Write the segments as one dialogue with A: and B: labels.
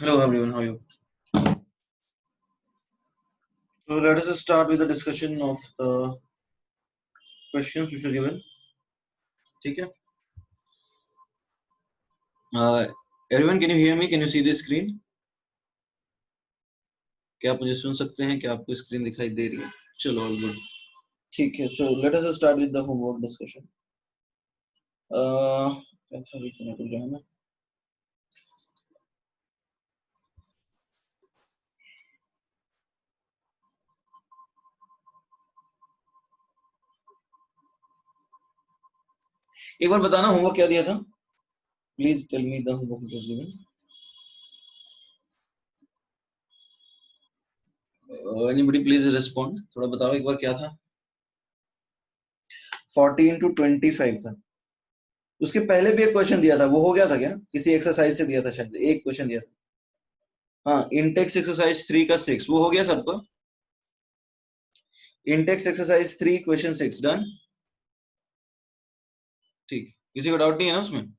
A: Hello everyone, how are you? So let us start with the discussion of the questions which are given. ठीक है? Everyone, can you hear me? Can you see the screen? क्या आप मुझे सुन सकते हैं? क्या आपको screen दिखाई दे रही है? चलो, all good. ठीक है. So let us start with the homework discussion. क्या था? एक मिनट रुक जाओ ना. एक बार बताना होमवर्क क्या दिया था? Please tell me the homework which was given. Anybody please respond. थोड़ा बताओ एक बार क्या था? 14 to 25 था. उसके पहले भी एक क्वेश्चन दिया था, वो हो गया था क्या? किसी एक्सरसाइज से दिया था शायद, एक क्वेश्चन दिया था. हाँ, इंटेक्स एक्सरसाइज 3 का 6 वो हो गया सबको. Intex exercise 3 question 6 done. ठीक, किसी को डाउट नहीं है ना उसमें?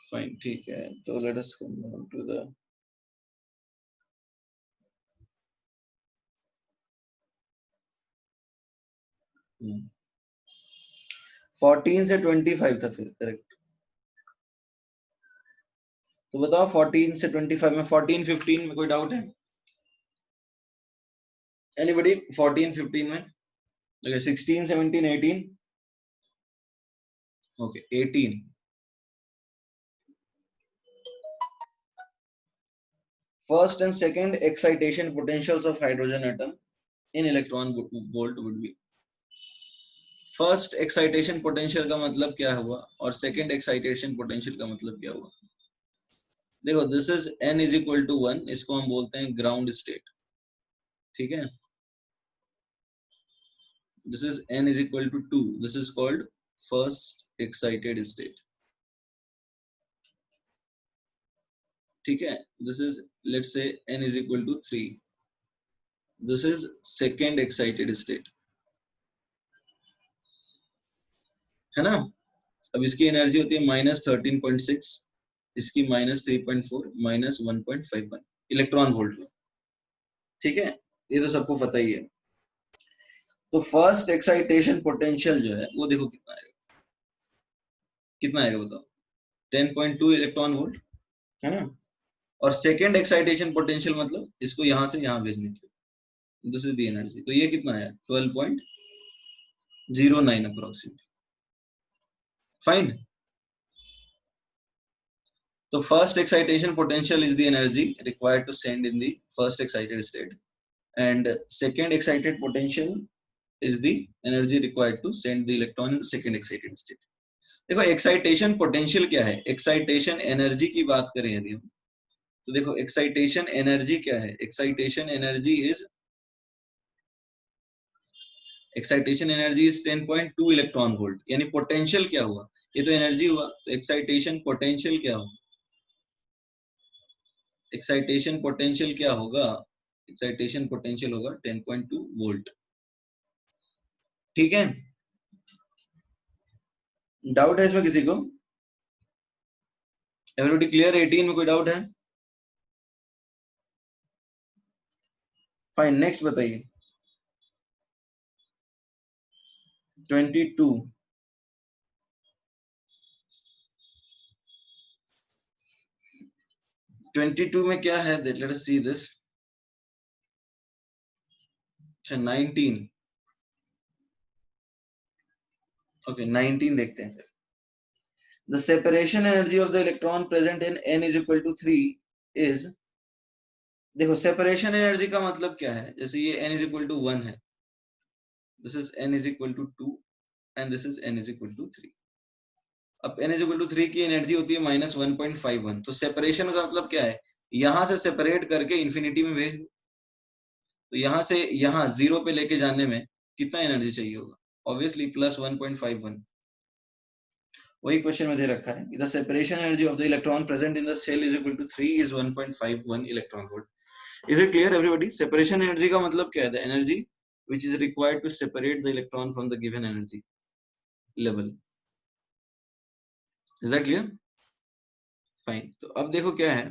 A: फाइन, ठीक है. तो let us come to the 14 से 25 था फिर, करेक्ट. तो बताओ 14 से 25 में 14 15 में कोई डाउट है? एनीबॉडी 14 15 में? Okay, 16 17 18. Okay, 18. First and second excitation potentials of hydrogen atom in electron volt would be. First excitation potential का मतलब क्या हुआ और सेकंड एक्साइटेशन पोटेंशियल का मतलब क्या हुआ? देखो, this is n is equal to 1, इसको हम बोलते हैं ग्राउंड स्टेट. ठीक है, this is n is equal to 2, this is called first excited state. ठीक है, this is let's say n is equal to 3, this is second excited state. है ना? अब इसकी एनर्जी होती है -13.6, इसकी -3.4, -1.51 इलेक्ट्रॉन वोल्ट. ठीक है, ये तो सबको पता ही है. तो फर्स्ट एक्साइटेशन पोटेंशियल जो है वो देखो कितना आएगा. कितना आएगा बताओ? 10.2 इलेक्ट्रॉन वोल्ट, है ना? और सेकंड एक्साइटेशन पोटेंशियल मतलब इसको यहां से यहां भेजने के लिए, दिस इज द एनर्जी. तो ये कितना आया? 12.09 अप्रोक्सीमेटली. फाइन. तो first excitation potential is the energy required to send in the first excited state, and second excited potential is the energy required to send the electron in the second excited state. देखो, excitation potential क्या है? Excitation energy की बात करें यदि हम, तो देखो एक्साइटेशन एनर्जी क्या है? Excitation energy is 10.2 electron volt. यानी पोटेंशियल क्या हुआ? ये तो एनर्जी हुआ, तो एक्साइटेशन पोटेंशियल क्या होगा? एक्साइटेशन पोटेंशियल क्या होगा? एक्साइटेशन पोटेंशियल होगा 10.2 वोल्ट. ठीक है, डाउट है इसमें किसी को? Everybody clear? 18 में कोई डाउट है? फाइन, नेक्स्ट बताइए. 22. में क्या है? Let us see this. 19. Okay, 19 देखते हैं फिर. The separation energy of the electron present in n is equal to 3 is. देखो, सेपरेशन एनर्जी का मतलब क्या है? जैसे ये n is equal to 1 है, this is n is equal to 2 and this is n is equal to 3. अब n is equal to 3 की एनर्जी होती है -1.51. तो सेपरेशन का मतलब क्या है? यहां से सेपरेट करके इंफिनिटी में भेज दो. तो यहां से यहां जीरो पे लेके जाने में कितना एनर्जी चाहिए होगा? ऑब्वियसली +1.51. वही क्वेश्चन में दे रखा है. The separation energy of the electron present in the shell is equal to 3 is 1.51 electron volt. Is it clear everybody? Separation energy का मतलब क्या है? The energy which is required to separate the electron from the given energy level. Is that clear? Fine. तो अब देखो क्या है,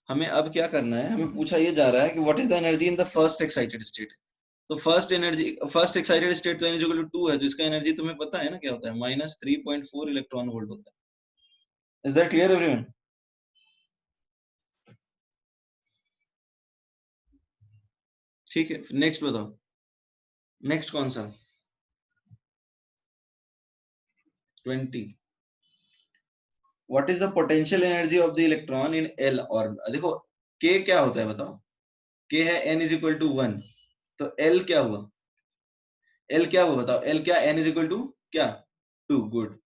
A: हमें अब क्या करना है, हमें पूछा ये जा रहा है कि what is the energy in the first excited state. तो फर्स्ट एक्साइटेड स्टेट तो एनर्जी इक्वल टू 2 है, तो इसका एनर्जी तुम्हें पता है ना क्या होता है, -3.4 इलेक्ट्रॉन वोल्ट होता है। Is that clear everyone? ठीक है, नेक्स्ट बताओ, नेक्स्ट कौन सा? 20। What is the potential energy of the electron in L orbital? देखो के क्या होता है बताओ, के है n इज इक्वल टू 1, तो एल क्या हुआ, एल क्या हुआ बताओ, एल क्या, n इज इक्वल टू क्या, 2। गुड।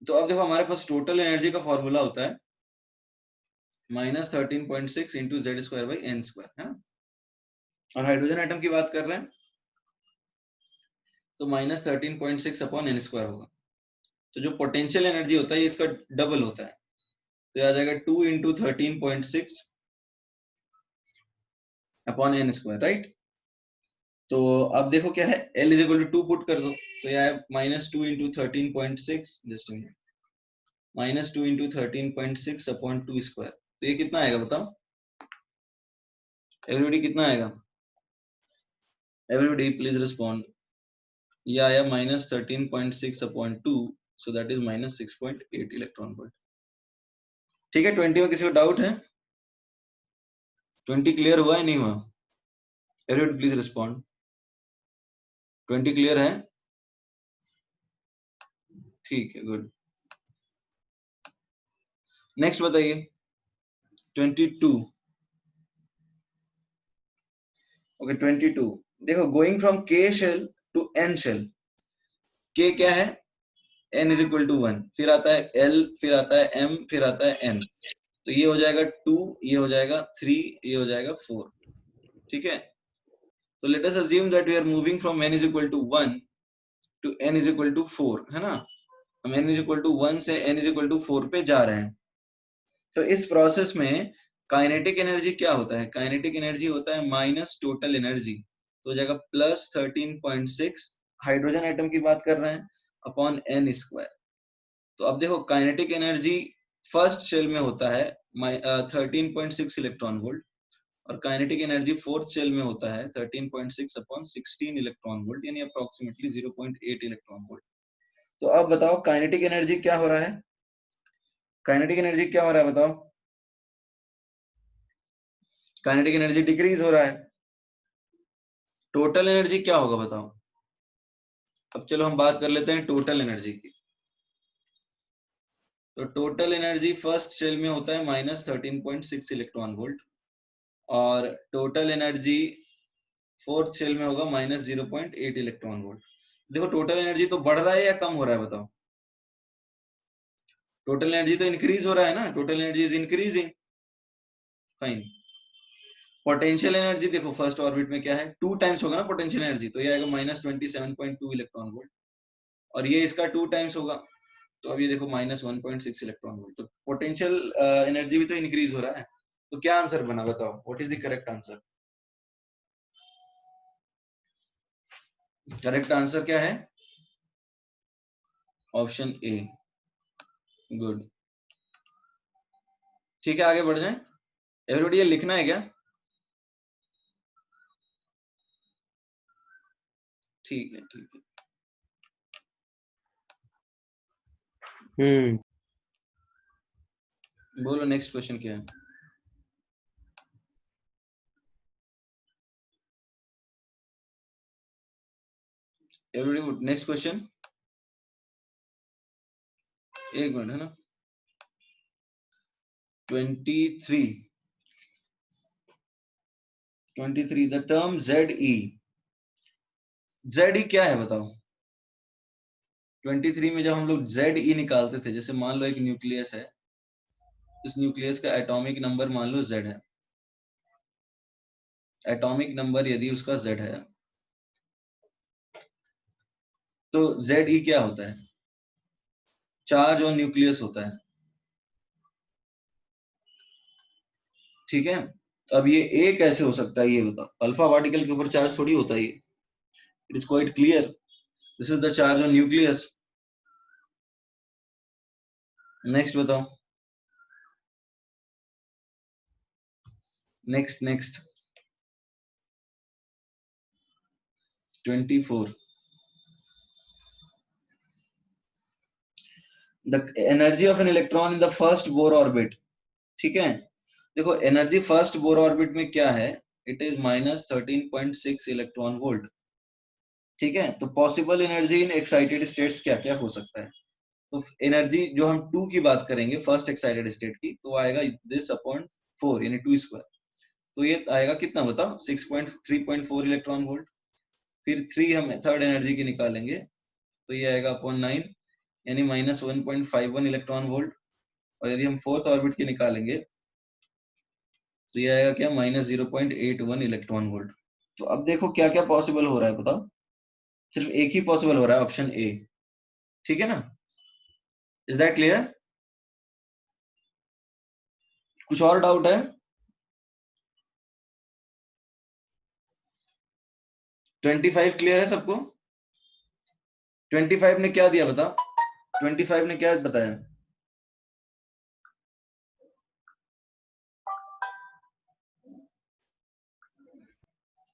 A: तो अब देखो हमारे पास टोटल एनर्जी का फॉर्मूला होता है -13.6 into Z square by N square, है ना। और हाइड्रोजन एटम की बात कर रहे हैं तो -13.6 अपॉन एन स्क्वायर होगा। तो जो पोटेंशियल एनर्जी होता है इसका डबल होता है, तो आ जाएगा 2 into 13.6 upon N square, right. तो अब देखो क्या है, L is equal to 2 put कर दो, तो यह है -2 into 13.6, just -2 into 13.6 upon 2 square. तो ये कितना आएगा बताओ एवरीबॉडी, कितना आएगा एवरीबॉडी, प्लीज रिस्पॉन्ड। ये आया -13.6 upon 2, so that is -6.8 electron volt. ठीक है, 20 में किसी को डाउट है? 20 क्लियर हुआ है नहीं हुआ? Everybody please respond. 20 क्लियर है? ठीक है, गुड। नेक्स्ट बताइए 22। ओके 22, देखो गोइंग फ्रॉम के शेल टू एन शेल, के क्या है, n इज इक्वल टू 1, फिर आता है l, फिर आता है m, फिर आता है n। तो ये हो जाएगा 2, ये हो जाएगा 3, ये हो जाएगा 4। ठीक है, तो let us assume that we are moving from n is equal to 1 to n is equal to 4, है ना। हम n इज इक्वल टू 1 से n इज इक्वल टू 4 पे जा रहे हैं। तो इस प्रोसेस में काइनेटिक एनर्जी क्या होता है, काइनेटिक एनर्जी होता है माइनस टोटल एनर्जी, तो हो जाएगा +13.6, हाइड्रोजन एटम की बात कर रहे हैं, अपॉन n स्क्वायर। तो अब देखो काइनेटिक एनर्जी फर्स्ट शेल में होता है 13.6 इलेक्ट्रॉन वोल्ट, और काइनेटिक एनर्जी फोर्थ शेल में होता है 13.6 अपॉन 16 इलेक्ट्रॉन वोल्ट, यानी अप्रोक्सीमेटली 0.8 इलेक्ट्रॉन वोल्ट। तो अब बताओ काइनेटिक एनर्जी क्या हो रहा है, काइनेटिक एनर्जी क्या हो रहा है बताओ, काइनेटिक एनर्जी डिक्रीज हो रहा है। टोटल एनर्जी क्या होगा बताओ। अब चलो हम बात कर लेते हैं टोटल एनर्जी की। तो टोटल एनर्जी फर्स्ट शेल में होता है -13.6 इलेक्ट्रॉन वोल्ट, और टोटल एनर्जी फोर्थ शेल में होगा -0.8 इलेक्ट्रॉन वोल्ट। देखो टोटल एनर्जी तो बढ़ रहा है या कम हो रहा है बताओ, टोटल एनर्जी तो इंक्रीज हो रहा है ना, total energy is increasing, fine. Potential energy देखो फर्स्ट ऑर्बिट में क्या है, 2 टाइम्स होगा ना पोटेंशियल एनर्जी, तो ये आएगा -27.2 इलेक्ट्रॉन वोल्ट, और ये इसका 2 टाइम्स होगा, तो अब ये देखो -1.6 इलेक्ट्रॉन वोल्ट। तो पोटेंशियल एनर्जी भी तो इंक्रीज हो रहा है। तो क्या आंसर बना बताओ, what is the correct answer? Correct answer क्या है, ऑप्शन ए, गुड। ठीक है, आगे बढ़ जाए एवरीबॉडी, ये लिखना है क्या? ठीक है, ठीक है। बोलो नेक्स्ट क्वेश्चन क्या है। एवरीबॉडी नेक्स्ट क्वेश्चन, एक मिनट है ना। 23 द टर्म ZE, ZE क्या है बताओ। 23 में जब हम लोग ZE निकालते थे, जैसे मान लो एक न्यूक्लियस है, इस न्यूक्लियस का एटॉमिक नंबर मान लो Z है, एटॉमिक नंबर यदि उसका Z है, तो ZE क्या होता है, चार्ज ऑन न्यूक्लियस होता है। ठीक है, अब ये A कैसे हो सकता है ये बताओ, अल्फा पार्टिकल के ऊपर चार्ज थोड़ी होता है, it is quite clear, this is the charge on nucleus. Next बताओ, next 24। The energy of an electron in the first Bohr orbit. ठीक है, देखो एनर्जी फर्स्ट बोर ऑर्बिट में क्या है, इट इज -13.6 इलेक्ट्रॉन वोल्ट। ठीक है, तो possible energy in excited states क्या क्या हो सकता है। तो एनर्जी जो हम 2 की बात करेंगे फर्स्ट एक्साइटेड स्टेट की, तो आएगा दिस अपॉन 4 यानी 2 स्क्वायर। तो ये आएगा कितना बताओ, 3.4 इलेक्ट्रॉन वोल्ट। फिर 3 हम थर्ड एनर्जी की निकालेंगे, तो ये आएगा अपॉन 9 यानी -1.51 इलेक्ट्रॉन वोल्ट। और यदि हम फोर्थ ऑर्बिट की निकालेंगे, तो ये आएगा क्या, -0.81 इलेक्ट्रॉन वोल्ट। तो अब देखो क्या क्या पॉसिबल हो रहा है बताओ, सिर्फ एक ही पॉसिबल हो रहा है, ऑप्शन ए। ठीक है ना, इज दैट क्लियर? कुछ और डाउट है? 25 क्लियर है सबको? 25 ने क्या दिया बताओ, 25 ने क्या बताया?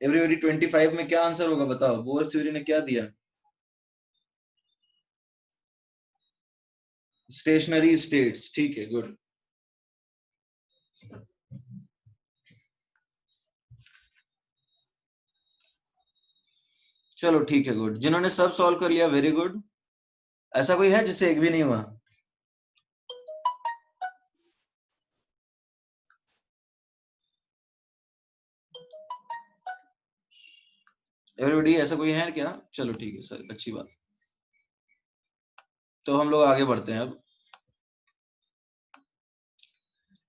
A: एवरीबॉडी 25 में क्या आंसर होगा बताओ, बोर्स थ्योरी ने क्या दिया? Stationery states. ठीक है, गुड। चलो ठीक है, गुड। जिन्होंने सब सॉल्व कर लिया वेरी गुड। ऐसा कोई है जिससे एक भी नहीं हुआ? एवरीबॉडी ऐसा कोई है क्या? चलो ठीक है सर, अच्छी बात। तो हम लोग आगे बढ़ते हैं अब।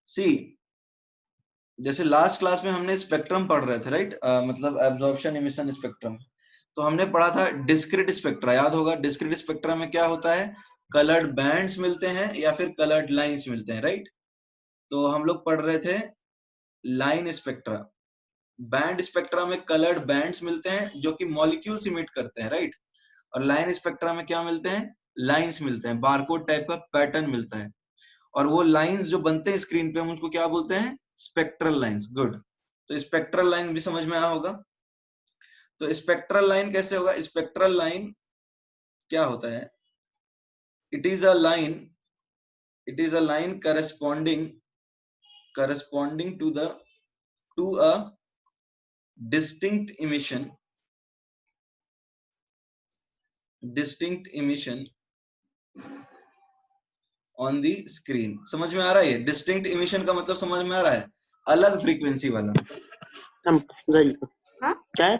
A: सी, जैसे लास्ट क्लास में हमने स्पेक्ट्रम पढ़ रहे थे, राइट? मतलब एब्जॉर्प्शन इमिशन स्पेक्ट्रम। तो हमने पढ़ा था डिस्क्रीट स्पेक्ट्रा, याद होगा। डिस्क्रीट स्पेक्ट्रा में क्या होता है, कलर्ड बैंड्स मिलते हैं या फिर कलर्ड लाइंस मिलते हैं, राइट? तो हम लोग पढ़ रहे थे लाइन स्पेक्ट्रा। बैंड स्पेक्ट्रा में कलर्ड बैंड्स मिलते हैं जो कि मॉलिक्यूल्स इमिट करते हैं, राइट? और लाइन स्पेक्ट्रा में क्या मिलते हैं, लाइंस मिलते हैं, बारकोड टाइप का पैटर्न मिलता है। और वो लाइंस जो बनते हैं स्क्रीन पे, हम उसको क्या बोलते हैं, स्पेक्ट्रल लाइंस। गुड। तो स्पेक्ट्रल लाइन भी समझ में आया होगा। तो स्पेक्ट्रल लाइन कैसे होगा, स्पेक्ट्रल लाइन क्या होता है, it is a line, it is a line corresponding to a distinct emission on the screen. समझ में आ रहा है? डिस्टिंक्ट इमिशन का मतलब समझ में आ रहा है, अलग फ्रीक्वेंसी वाला।
B: क्या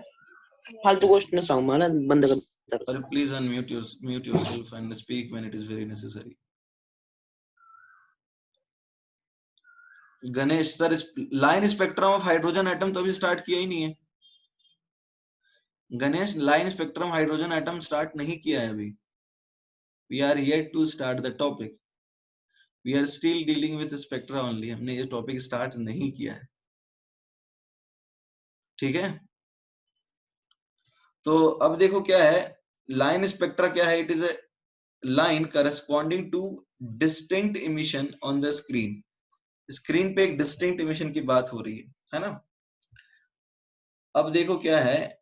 B: फालतू क्वेश्चन सांग मला बंद कर।
A: Or please mute yourself and speak when it is very necessary. Ganesh sir, line spectrum of hydrogen atom तो अभी स्टार्ट किया ही नहीं है। Ganesh, line spectrum hydrogen atom start नहीं किया है अभी। We are yet to start the topic, we are still dealing with spectra only. हमने ये टॉपिक स्टार्ट नहीं किया है, ठीक है? तो अब देखो क्या है, लाइन स्पेक्ट्रा क्या है, it is a line corresponding two distinct emission on the screen. Screen पे एक डिस्टिंक्ट इमिशन की बात हो रही है ना? अब देखो क्या है,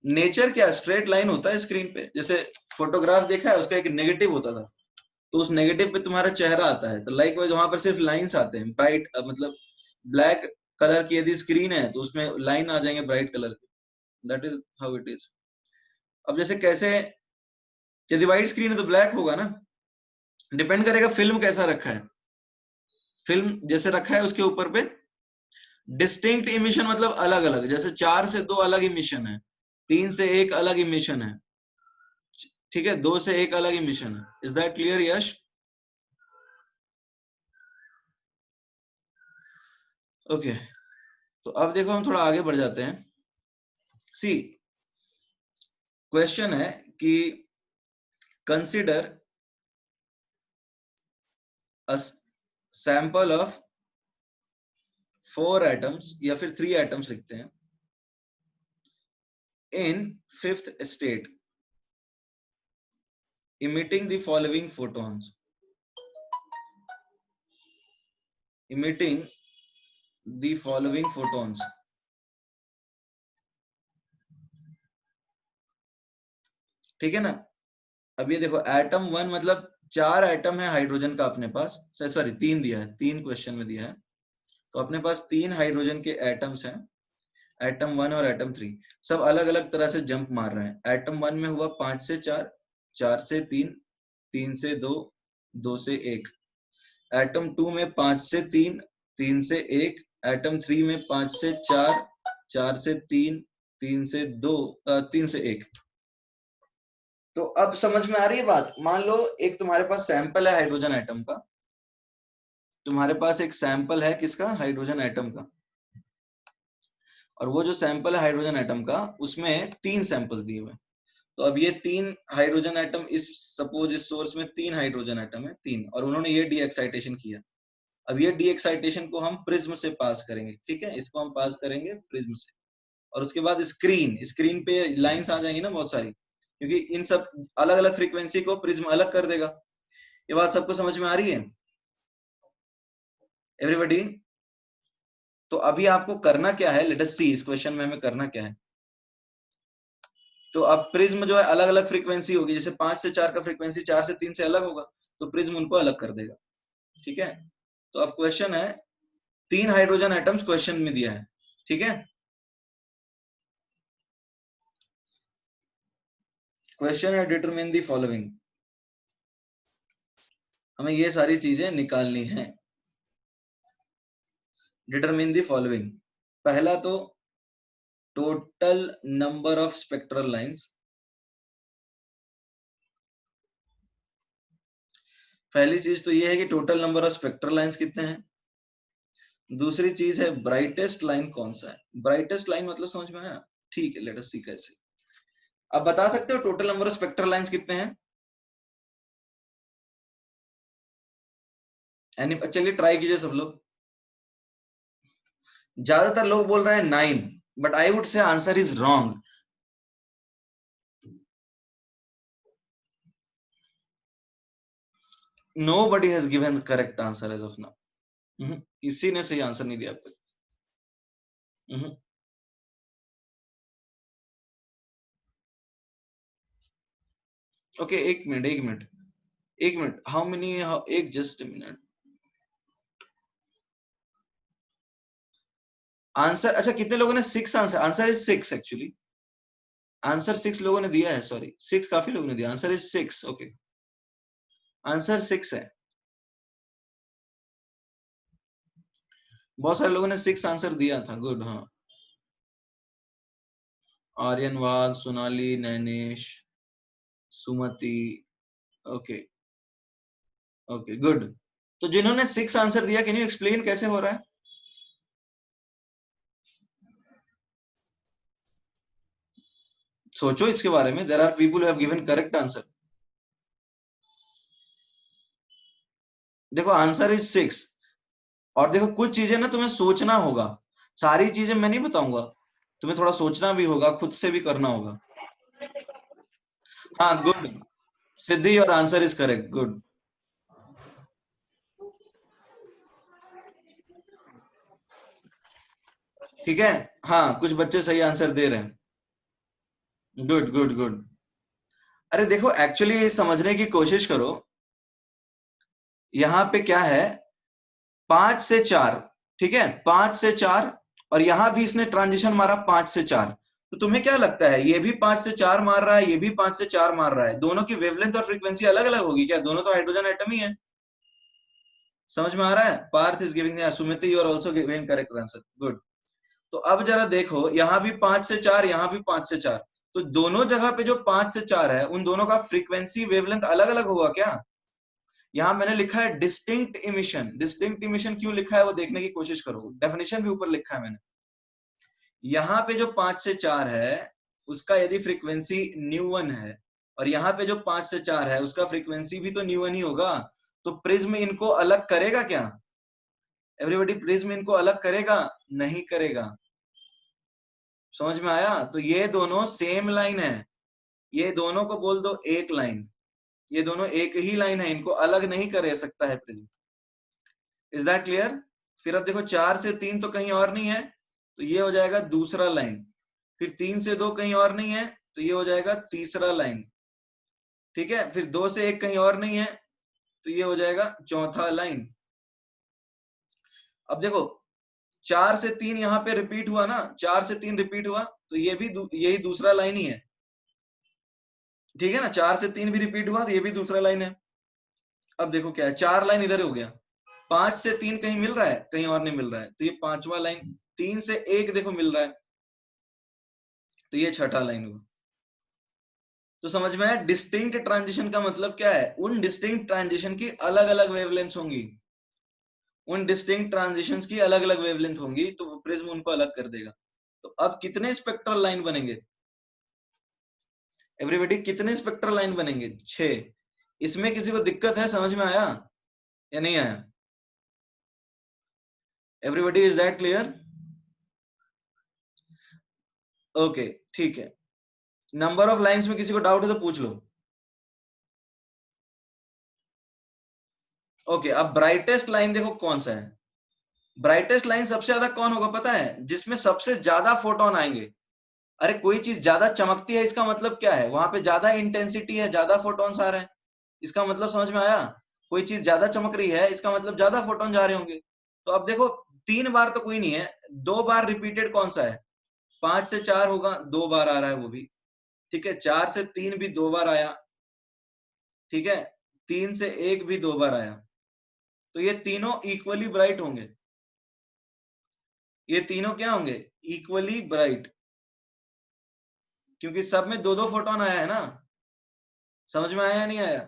A: नेचर क्या स्ट्रेट लाइन होता है स्क्रीन पे। जैसे फोटोग्राफ देखा है, उसका एक नेगेटिव होता था, तो उस नेगेटिव पे तुम्हारा चेहरा आता है। तो लाइक वाइज वहां पर सिर्फ लाइंस आते हैं, ब्राइट मतलब ब्लैक कलर की यदि स्क्रीन है तो उसमें लाइन आ जाएंगे ब्राइट कलर के। That is how it is. अब जैसे कैसे, यदि व्हाइट स्क्रीन है तो ब्लैक होगा ना, डिपेंड करेगा फिल्म कैसा रखा है। फिल्म जैसे रखा है उसके ऊपर पे डिस्टिंक्ट इमिशन मतलब अलग अलग, जैसे 4 से 2 अलग इमिशन है, 3 से 1 अलग इमिशन है, ठीक है, 2 से 1 अलग इमिशन है। Is that clear Yash? Okay, तो अब देखो हम थोड़ा आगे बढ़ जाते हैं। सी, क्वेश्चन है कि consider a sample of 4 atoms या फिर 3 एटम्स लिखते हैं इन 5th state. emitting the following photons, emitting the following photons. ठीक है ना? अब ये देखो एटम 1 मतलब 4 एटम है हाइड्रोजन का अपने पास, सॉरी 3 दिया है, 3 क्वेश्चन में दिया है, तो अपने पास 3 हाइड्रोजन के एटम्स हैं, एटम 1 और एटम 3 सब अलग अलग तरह से जंप मार रहे हैं। एटम 1 में हुआ 5 से 4, 4 से 3, 3 से 2, 2 से 1। एटम 2 में 5 से 3, 3 से 1। एटम 3 में 5 से 4, 4 से 3, 3 से 2, 3 से 1। तो अब समझ में आ रही है बात? मान लो एक तुम्हारे पास सैंपल है हाइड्रोजन एटम का, तुम्हारे पास एक सैंपल है किसका? हाइड्रोजन एटम का, और वो जो सैंपल है हाइड्रोजन एटम का उसमें 3 सैंपल्स दिए हुए हैं। तो अब ये 3 हाइड्रोजन एटम, इस सपोज इस सोर्स में 3 हाइड्रोजन एटम है 3, और उन्होंने ये डी एक्साइटेशन किया। अब ये डी एक्साइटेशन को हम प्रिज्म से पास करेंगे, ठीक है, इसको हम पास करेंगे प्रिज्म से, और उसके बाद स्क्रीन पे लाइंस आ जाएंगी ना बहुत सारी, क्योंकि इन सब अलग अलग फ्रीक्वेंसी को प्रिज्म अलग कर देगा। ये बात सबको समझ में आ रही है एवरीबॉडी? तो अभी आपको करना क्या है, लेट अस सी इस क्वेश्चन में हमें करना क्या है। तो अब प्रिज्म जो है अलग अलग फ्रीक्वेंसी होगी, जैसे 5 से 4 का फ्रीक्वेंसी 4 से 3 से अलग होगा, तो प्रिज्म उनको अलग कर देगा, ठीक है। तो अब क्वेश्चन है, 3 हाइड्रोजन एटम्स क्वेश्चन में दिया है, ठीक है। क्वेश्चन है डिटरमिन द फॉलोइंग, हमें ये सारी चीजें निकालनी है। डिटरमिन द फॉलोइंग, पहला तो total number of spectral lines, पहली चीज तो ये है कि total number of spectral lines कितने हैं। दूसरी चीज है ब्राइटेस्ट लाइन कौन सा है। ब्राइटेस्ट लाइन मतलब समझ में आया? ठीक है, लेट अस सी कैसे। अब बता सकते हो total number of spectral lines कितने हैं? चलिए ट्राई कीजिए सब लोग। ज्यादातर लोग बोल रहे हैं 9, but I would say answer is wrong. Nobody has given the correct answer as of now. किसी ने सही आंसर नहीं दिया अब तक। ओके, एक मिनट, हाउ मेनी, एक जस्ट मिनट। आंसर, अच्छा कितने लोगों ने 6 answer, answer is 6 actually, answer 6 लोगों ने दिया है, सॉरी 6 काफी लोगों ने दिया, आंसर इज 6। ओके, आंसर 6 है, बहुत सारे लोगों ने 6 आंसर दिया था, गुड। हाँ, आर्यन वाघ, सोनाली, नैनेश, सुमति, ओके ओके गुड। तो जिन्होंने 6 आंसर दिया, कैन यू एक्सप्लेन कैसे हो रहा है? सोचो इसके बारे में। There are people who have given correct answer. देखो आंसर इज 6, और देखो कुछ चीजें ना तुम्हें सोचना होगा, सारी चीजें मैं नहीं बताऊंगा, तुम्हें थोड़ा सोचना भी होगा, खुद से भी करना होगा। हाँ good Siddhi, your answer is correct, good. ठीक है, हाँ कुछ बच्चे सही आंसर दे रहे हैं, गुड गुड गुड। अरे देखो एक्चुअली समझने की कोशिश करो, यहाँ पे क्या है, 5 से 4, ठीक है, 5 से 4, और यहां भी इसने ट्रांजिशन मारा 5 से 4। तो तुम्हें क्या लगता है, ये भी 5 से 4 मार रहा है, ये भी 5 से 4 मार रहा है, दोनों की वेवलेंथ और फ्रीक्वेंसी अलग अलग होगी क्या? दोनों तो हाइड्रोजन एटम ही है। समझ में आ रहा है? Parth is giving, Sumiti you are also giving correct answer, good. तो अब जरा देखो, यहां भी 5 से 4, यहां भी 5 से 4, तो दोनों जगह पे जो 5 से 4 है उन दोनों का फ्रीक्वेंसी वेवलेंथ अलग अलग होगा क्या? यहां मैंने लिखा है डिस्टिंक्ट इमिशन। डिस्टिंक्ट इमिशन क्यों लिखा है वो देखने की कोशिश करो, डेफिनेशन भी ऊपर लिखा है मैंने। यहाँ पे जो 5 से 4 है उसका यदि फ्रीक्वेंसी ν1 है, और यहाँ पे जो 5 से 4 है उसका फ्रीक्वेंसी भी तो ν1 ही होगा, तो प्रिज्म इनको अलग करेगा क्या? एवरीबॉडी, प्रिज्म इनको अलग करेगा? नहीं करेगा। समझ में आया? तो ये दोनों सेम लाइन है, ये दोनों को बोल दो एक लाइन, ये दोनों एक ही लाइन है, इनको अलग नहीं कर सकता है प्रिज्म। Is that clear? फिर अब देखो 4 से 3 तो कहीं और नहीं है, तो ये हो जाएगा दूसरा लाइन। फिर 3 से 2 कहीं और नहीं है, तो ये हो जाएगा तीसरा लाइन। ठीक है, फिर 2 से 1 कहीं और नहीं है, तो ये हो जाएगा चौथा लाइन। अब देखो 4 से 3 यहाँ पे रिपीट हुआ ना, 4 से 3 रिपीट हुआ, तो ये भी यही दूसरा लाइन ही है। ठीक है ना, 4 से 3 भी रिपीट हुआ तो ये भी दूसरा लाइन है। अब देखो क्या है, 4 लाइन इधर हो गया, 5 से 3 कहीं मिल रहा है, कहीं और नहीं मिल रहा है, तो ये पांचवा लाइन। 3 से 1 देखो मिल रहा है, तो ये छठा लाइन हुआ। तो समझ में आया डिस्टिंक्ट ट्रांजिशन का मतलब क्या है? उन डिस्टिंक्ट ट्रांजिशन की अलग अलग वेवलेंथ होंगी, उन डिस्टिंक्ट ट्रांजिशंस की अलग अलग वेवलेंथ होंगी, तो प्रिज्म उनको अलग कर देगा। तो अब कितने स्पेक्ट्रल लाइन बनेंगे एवरीबॉडी? कितने स्पेक्ट्रल लाइन बनेंगे? 6। इसमें किसी को दिक्कत है? समझ में आया या नहीं आया? Everybody is that clear? Okay ठीक है। नंबर ऑफ लाइंस में किसी को डाउट है तो पूछ लो। ओके, अब ब्राइटेस्ट लाइन देखो कौन सा है। ब्राइटेस्ट लाइन सबसे ज्यादा कौन होगा पता है? जिसमें सबसे ज्यादा फोटोन आएंगे। अरे कोई चीज ज्यादा चमकती है, इसका मतलब क्या है? वहां पे ज्यादा इंटेंसिटी है, ज्यादा फोटॉन्स आ रहे हैं, इसका मतलब समझ में आया? कोई चीज ज्यादा चमक रही है, इसका मतलब ज्यादा फोटोन जा रहे होंगे। तो अब देखो 3 बार तो कोई नहीं है, 2 बार रिपीटेड कौन सा है? 5 से 4 होगा, 2 बार आ रहा है वो भी। ठीक है, 4 से 3 भी 2 बार आया। ठीक है, 3 से 1 भी 2 बार आया। तो ये तीनों इक्वली ब्राइट होंगे, ये तीनों क्या होंगे? इक्वली ब्राइट, क्योंकि सब में 2-2 फोटोन आया है ना। समझ में आया या नहीं आया?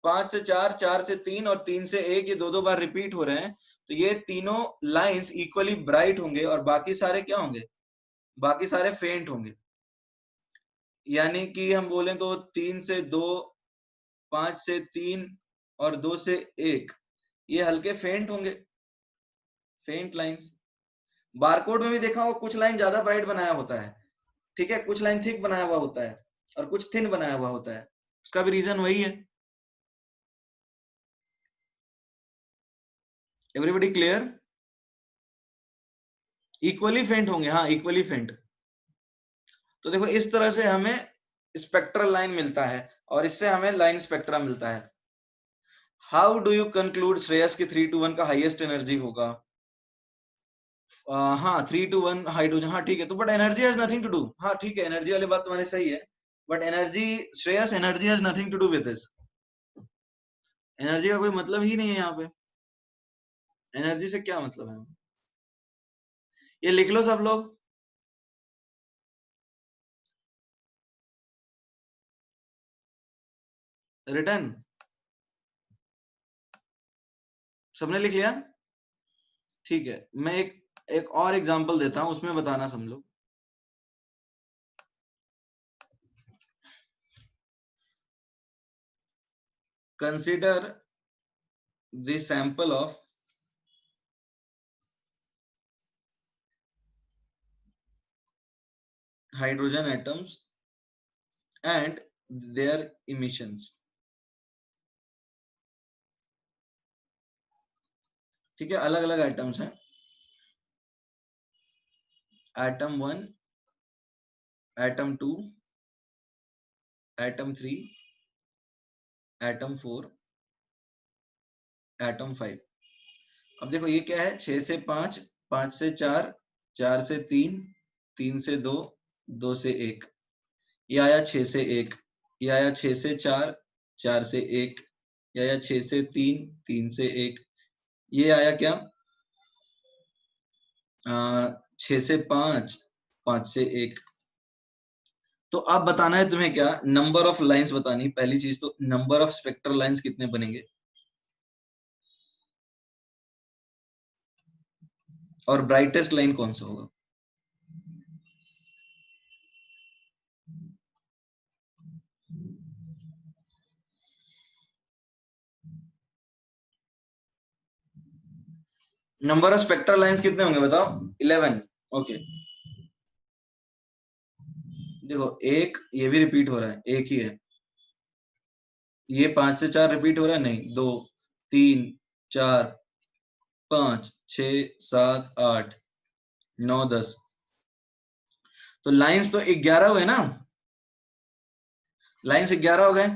A: 5 से 4, 4 से 3 और 3 से 1, ये 2-2 बार रिपीट हो रहे हैं, तो ये तीनों लाइंस इक्वली ब्राइट होंगे और बाकी सारे क्या होंगे? बाकी सारे फेंट होंगे। यानी कि हम बोलें तो 3 से 2, 5 से 3 और 2 से 1, ये हल्के फेंट होंगे, फेंट लाइंस। बारकोड में भी देखा होगा, कुछ लाइन ज्यादा ब्राइट बनाया होता है, ठीक है, कुछ लाइन थिक बनाया हुआ होता है और कुछ थिन बनाया हुआ होता है। उसका भी रीजन वही है। Everybody clear? इक्वली फेंट होंगे, हाँ इक्वली फेंट। तो देखो इस तरह से हमें स्पेक्ट्रल लाइन मिलता है और इससे हमें लाइन स्पेक्ट्रा मिलता है। How do you conclude Shreyas की 3:1 का हाईएस्ट एनर्जी होगा? हाँ 3:1 हाइड्रोजन, हाँ ठीक है। तो but energy has nothing to do, हाँ ठीक है, एनर्जी वाली बात तुम्हारी सही है, but energy, Shreyas energy has nothing to do with this. Energy का कोई मतलब ही नहीं है यहाँ पे, एनर्जी से क्या मतलब है? ये लिख लो सब लोग। रिटर्न सबने लिख लिया? ठीक है, मैं एक और एग्जांपल देता हूं, उसमें बताना सब लोग। Consider the sample of hydrogen atoms and their emissions। ठीक है, अलग अलग एटम्स हैं, atom 1, atom 2, atom 3, atom 4, atom 5। अब देखो ये क्या है, 6 से 5, 5 से 4, 4 से 3, 3 से 2, 2 से 1, ये आया 6 से 1, ये आया 6 से 4, 4 से 1, ये आया 6 से 3, 3 से 1, ये आया क्या 6 से 5, 5 से 1। तो अब बताना है तुम्हें क्या, नंबर ऑफ लाइंस बतानी। पहली चीज तो नंबर ऑफ स्पेक्ट्रल लाइंस कितने बनेंगे और ब्राइटेस्ट लाइन कौन सा होगा। नंबर ऑफ स्पेक्ट्रल लाइंस कितने होंगे बताओ? 11। ओके देखो एक ये भी रिपीट हो रहा है, एक ही है, ये 5 से 4 रिपीट हो रहा है, नहीं, 2 3 4 5 6 7 8 9 10, तो लाइंस तो 11 हुए ना, लाइंस 11 हो गए।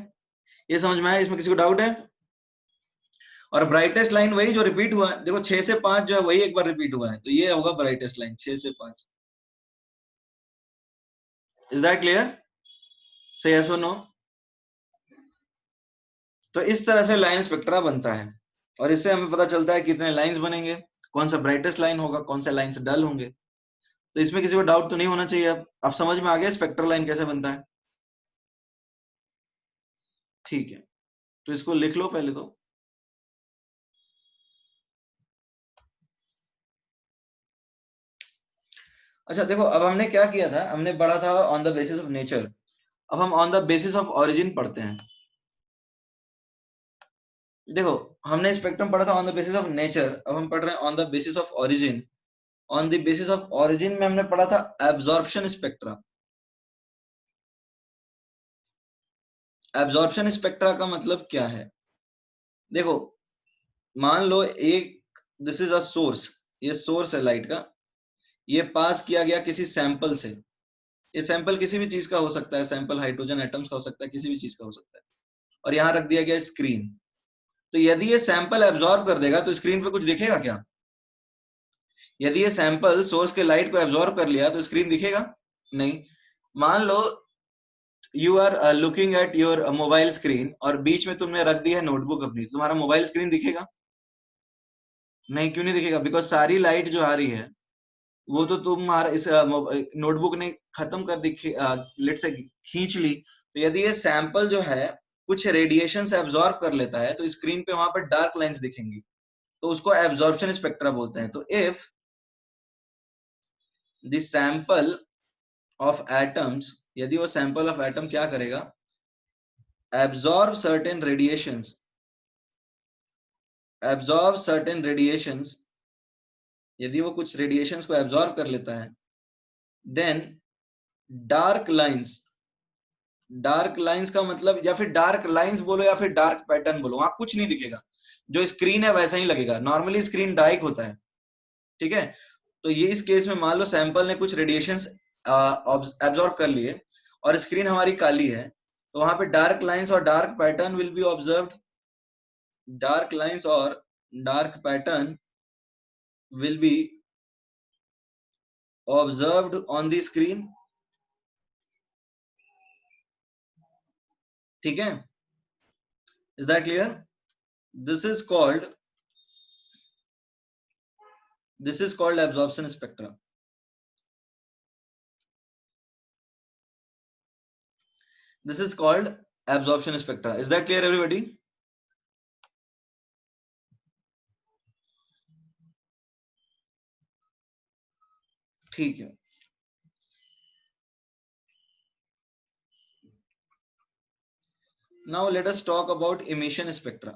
A: ये समझ में आया? इसमें किसी को डाउट है? और ब्राइटेस्ट लाइन वही जो रिपीट हुआ है, देखो 6 से 5 जो है वही एक बार रिपीट हुआ है, तो ये होगा ब्राइटेस्ट लाइन 6 से 5। Is that clear? से यस और नो? तो इस तरह से लाइन स्पेक्ट्रा बनता है, और इससे हमें पता चलता है कितने लाइंस बनेंगे, कौन सा ब्राइटेस्ट लाइन होगा, कौन से लाइन डल होंगे। तो इसमें किसी को डाउट तो नहीं होना चाहिए। अब समझ में आ गया स्पेक्ट्रल लाइन कैसे बनता है? ठीक है, तो इसको लिख लो पहले तो। अच्छा देखो, अब हमने क्या किया था, हमने पढ़ा था on the basis of nature, अब हम on the basis of origin पढ़ते हैं। देखो, हमने स्पेक्ट्रम पढ़ा था on the basis of nature, अब हम पढ़ रहे हैं on the basis of origin. On the basis of origin में हमने पढ़ा था एब्जॉर्प्शन स्पेक्ट्रा। एब्जॉर्प्शन स्पेक्ट्रा का मतलब क्या है? देखो, मान लो एक, दिस इज अ सोर्स, ये सोर्स है लाइट का, ये पास किया गया किसी सैंपल से। ये सैंपल किसी भी चीज का हो सकता है, सैंपल हाइड्रोजन एटम्स का हो सकता है, किसी भी चीज का हो सकता है, और यहाँ रख दिया गया स्क्रीन। तो यदि ये सैंपल एब्जॉर्ब कर देगा तो स्क्रीन पे कुछ दिखेगा क्या? यदि ये सैंपल सोर्स के लाइट को एब्जॉर्ब कर लिया तो स्क्रीन दिखेगा नहीं। मान लो you are looking at your mobile screen, और बीच में तुमने रख दी है नोटबुक अपनी, तुम्हारा मोबाइल स्क्रीन दिखेगा नहीं? क्यों नहीं दिखेगा? बिकॉज सारी लाइट जो आ रही है वो तो तुम्हारा इस नोटबुक ने खत्म कर दी, लिट से खींच ली। तो यदि ये सैंपल जो है कुछ रेडिएशन से एब्जॉर्ब कर लेता है तो स्क्रीन पे वहां पर डार्क लाइंस दिखेंगी, तो उसको एब्जॉर्प्शन स्पेक्ट्रा बोलते हैं। तो if the sample of atoms, यदि वो सैंपल ऑफ एटम क्या करेगा, absorb certain radiations, absorb certain radiations, यदि वो कुछ रेडिएशंस को एब्जॉर्ब कर लेता है, then dark lines, dark lines का मतलब, या फिर डार्क लाइंस बोलो या फिर डार्क पैटर्न बोलो, वहां कुछ नहीं दिखेगा, जो स्क्रीन है वैसा ही लगेगा। नॉर्मली स्क्रीन डार्क होता है, ठीक है? तो ये इस केस में मान लो सैंपल ने कुछ रेडिएशंस एब्जॉर्ब कर लिए और स्क्रीन हमारी काली है, तो वहां पे डार्क लाइंस और dark pattern will be observed, dark lines और dark pattern will be observed on the screen. ठीक है? Is that clear? This is called, this is called absorption spectra. This is called absorption spectra. Is that clear, everybody? ठीक है। Now let us talk about emission spectra.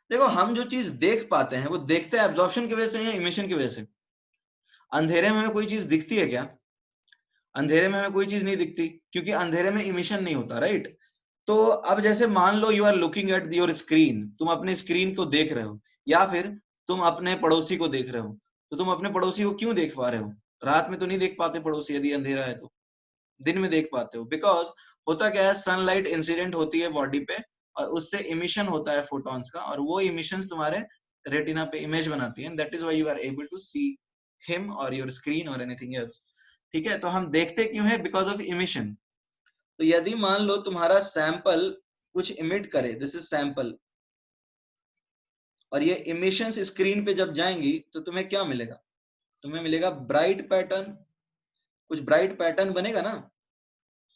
A: देखो, हम जो चीज देख पाते हैं वो देखते हैं एब्जॉर्प्शन की वजह से या इमिशन की वजह से? अंधेरे में हमें कोई चीज दिखती है क्या? अंधेरे में हमें कोई चीज नहीं दिखती, क्योंकि अंधेरे में इमिशन नहीं होता, राइट? तो अब जैसे मान लो you are looking at your screen, तुम अपने स्क्रीन को देख रहे हो, या फिर तुम अपने पड़ोसी को देख रहे हो, तो तुम अपने पड़ोसी को क्यों देख पा रहे हो? रात में तो नहीं देख पाते पड़ोसी, यदि अंधेरा है तो दिन में देख पाते हो। बिकॉज होता क्या है, सनलाइट इंसिडेंट होती है बॉडी पे, और उससे इमिशन होता है फोटॉन्स का, और वो इमिशंस तुम्हारे रेटिना पे इमेज बनाती है, that is why you are able to see him और योर स्क्रीन और एनीथिंग एल्स। ठीक है? तो हम देखते क्यों है? Because of emission. तो यदि मान लो तुम्हारा सैंपल कुछ इमिट करे, दिस इज सैंपल, और ये इमिशंस स्क्रीन पे जब जाएंगी तो तुम्हें क्या मिलेगा? तुम्हें मिलेगा ब्राइट पैटर्न, कुछ ब्राइट पैटर्न बनेगा ना।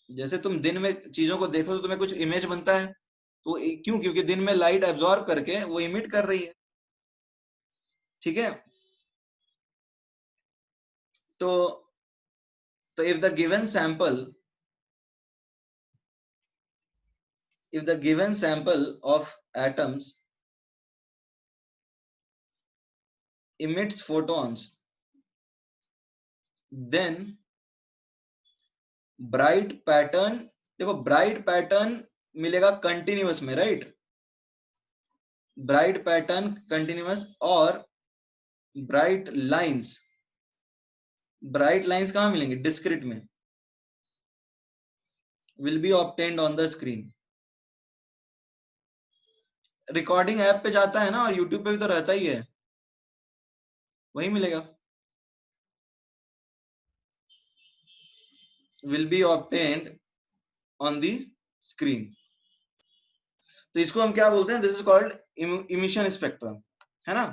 A: जैसे तुम दिन में चीजों को देखो तो तुम्हें कुछ इमेज बनता है, तो क्यों? क्योंकि दिन में लाइट एब्जॉर्ब करके वो इमिट कर रही है। ठीक है? तो if the given sample, if the given sample of atoms emits photons, then bright pattern, देखो ब्राइट पैटर्न मिलेगा कंटिन्यूअस में, राइट? ब्राइट पैटर्न कंटिन्यूअस और ब्राइट लाइंस, ब्राइट लाइंस कहां मिलेंगे? डिस्क्रीट में, will be obtained on the screen. Recording app पे जाता है ना, और यूट्यूब पे भी तो रहता ही है, वही मिलेगा, will be obtained on the screen. तो इसको हम क्या बोलते हैं? This is called emission spectrum, है ना?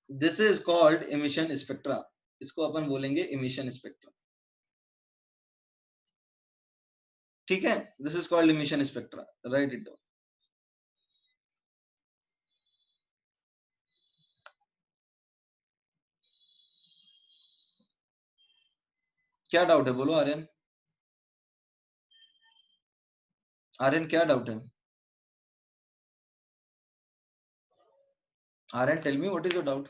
A: This is called emission spectra, इसको अपन बोलेंगे इमिशन स्पेक्ट्रम, ठीक है? This is called emission spectra, write it down. क्या डाउट है? बोलो आर्यन, आर्यन क्या डाउट है? Aryan tell me what is your doubt?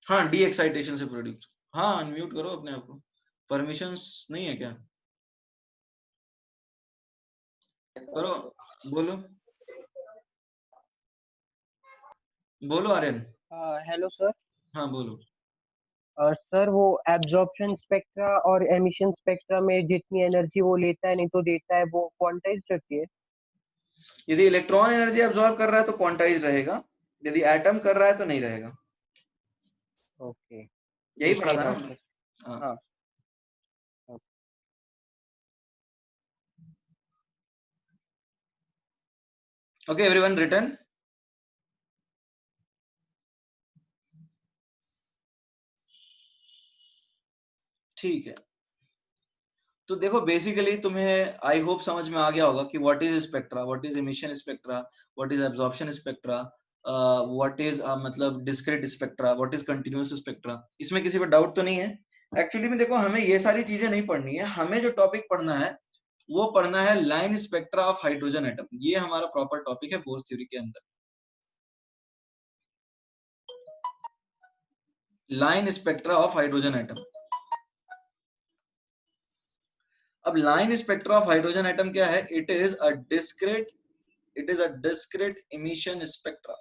A: हाँ, डी एक्साइटेशन से प्रोड्यूस, हाँ अनम्यूट करो अपने आप को, परमिशंस नहीं है क्या? करो, बोलो बोलो आर्यन।
C: Hello sir.
A: हाँ बोलो।
C: सर वो एब्जॉर्प्शन स्पेक्ट्रा और एमिशन स्पेक्ट्रा में जितनी एनर्जी वो लेता है नहीं तो देता है, वो क्वांटाइज्ड रहती है?
A: यदि इलेक्ट्रॉन एनर्जी अब्सॉर्ब कर रहा है तो क्वांटाइज रहेगा, यदि एटम कर रहा है तो नहीं रहेगा।
C: ओके,
A: यही पढ़ा
C: इसलिए
A: था ना
C: डाउट
A: हमने?
C: है।
A: हाँ।
C: हाँ।
A: Okay everyone written. ठीक है, तो देखो बेसिकली तुम्हें आई होप समझ में आ गया होगा कि what is spectra, what is emission spectra, what is absorption spectra, what is मतलब discrete spectra, what is continuous spectra. इसमें किसी को डाउट तो नहीं है? एक्चुअली में देखो हमें ये सारी चीजें नहीं पढ़नी है, हमें जो टॉपिक पढ़ना है वो पढ़ना है line spectra of hydrogen atom. ये हमारा प्रॉपर टॉपिक है बोर्स थ्योरी के अंदर, line spectra of hydrogen atom. अब line spectra of hydrogen atom क्या है? It is a discrete emission spectra.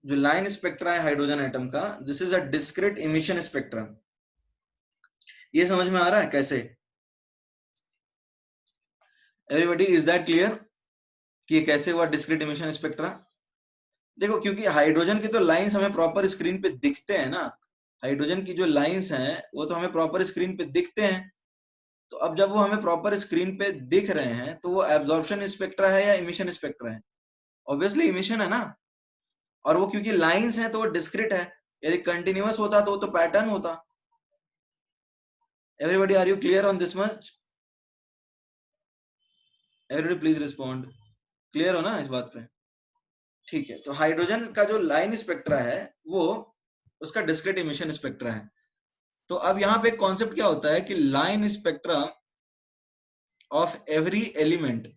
A: जो लाइन स्पेक्ट्रा है हाइड्रोजन एटम का, this is a discrete emission spectra. ये समझ में आ रहा है कैसे? एवरीबॉडी इज दैट क्लियर कि ये कैसे हुआ डिस्क्रीट इमिशन स्पेक्ट्रा? देखो क्योंकि हाइड्रोजन की तो लाइंस हमें प्रॉपर स्क्रीन पे दिखते हैं ना, हाइड्रोजन की जो लाइंस हैं वो तो हमें प्रॉपर स्क्रीन पे दिखते हैं। तो अब जब वो हमें प्रॉपर स्क्रीन पे दिख रहे हैं तो वो एब्जॉर्प्शन स्पेक्ट्रा है या इमिशन स्पेक्ट्रा है? ऑब्वियसली इमिशन है ना। और वो क्योंकि लाइंस हैं तो वो डिस्क्रीट है, यदि कंटिन्यूअस होता तो वो तो पैटर्न होता। Everybody are you clear on this much? Everybody please respond, clear हो ना इस बात पे? ठीक है, तो हाइड्रोजन का जो लाइन स्पेक्ट्रा है वो उसका डिस्क्रीट इमिशन स्पेक्ट्रा है। तो अब यहाँ पे कॉन्सेप्ट क्या होता है कि line spectra of every element,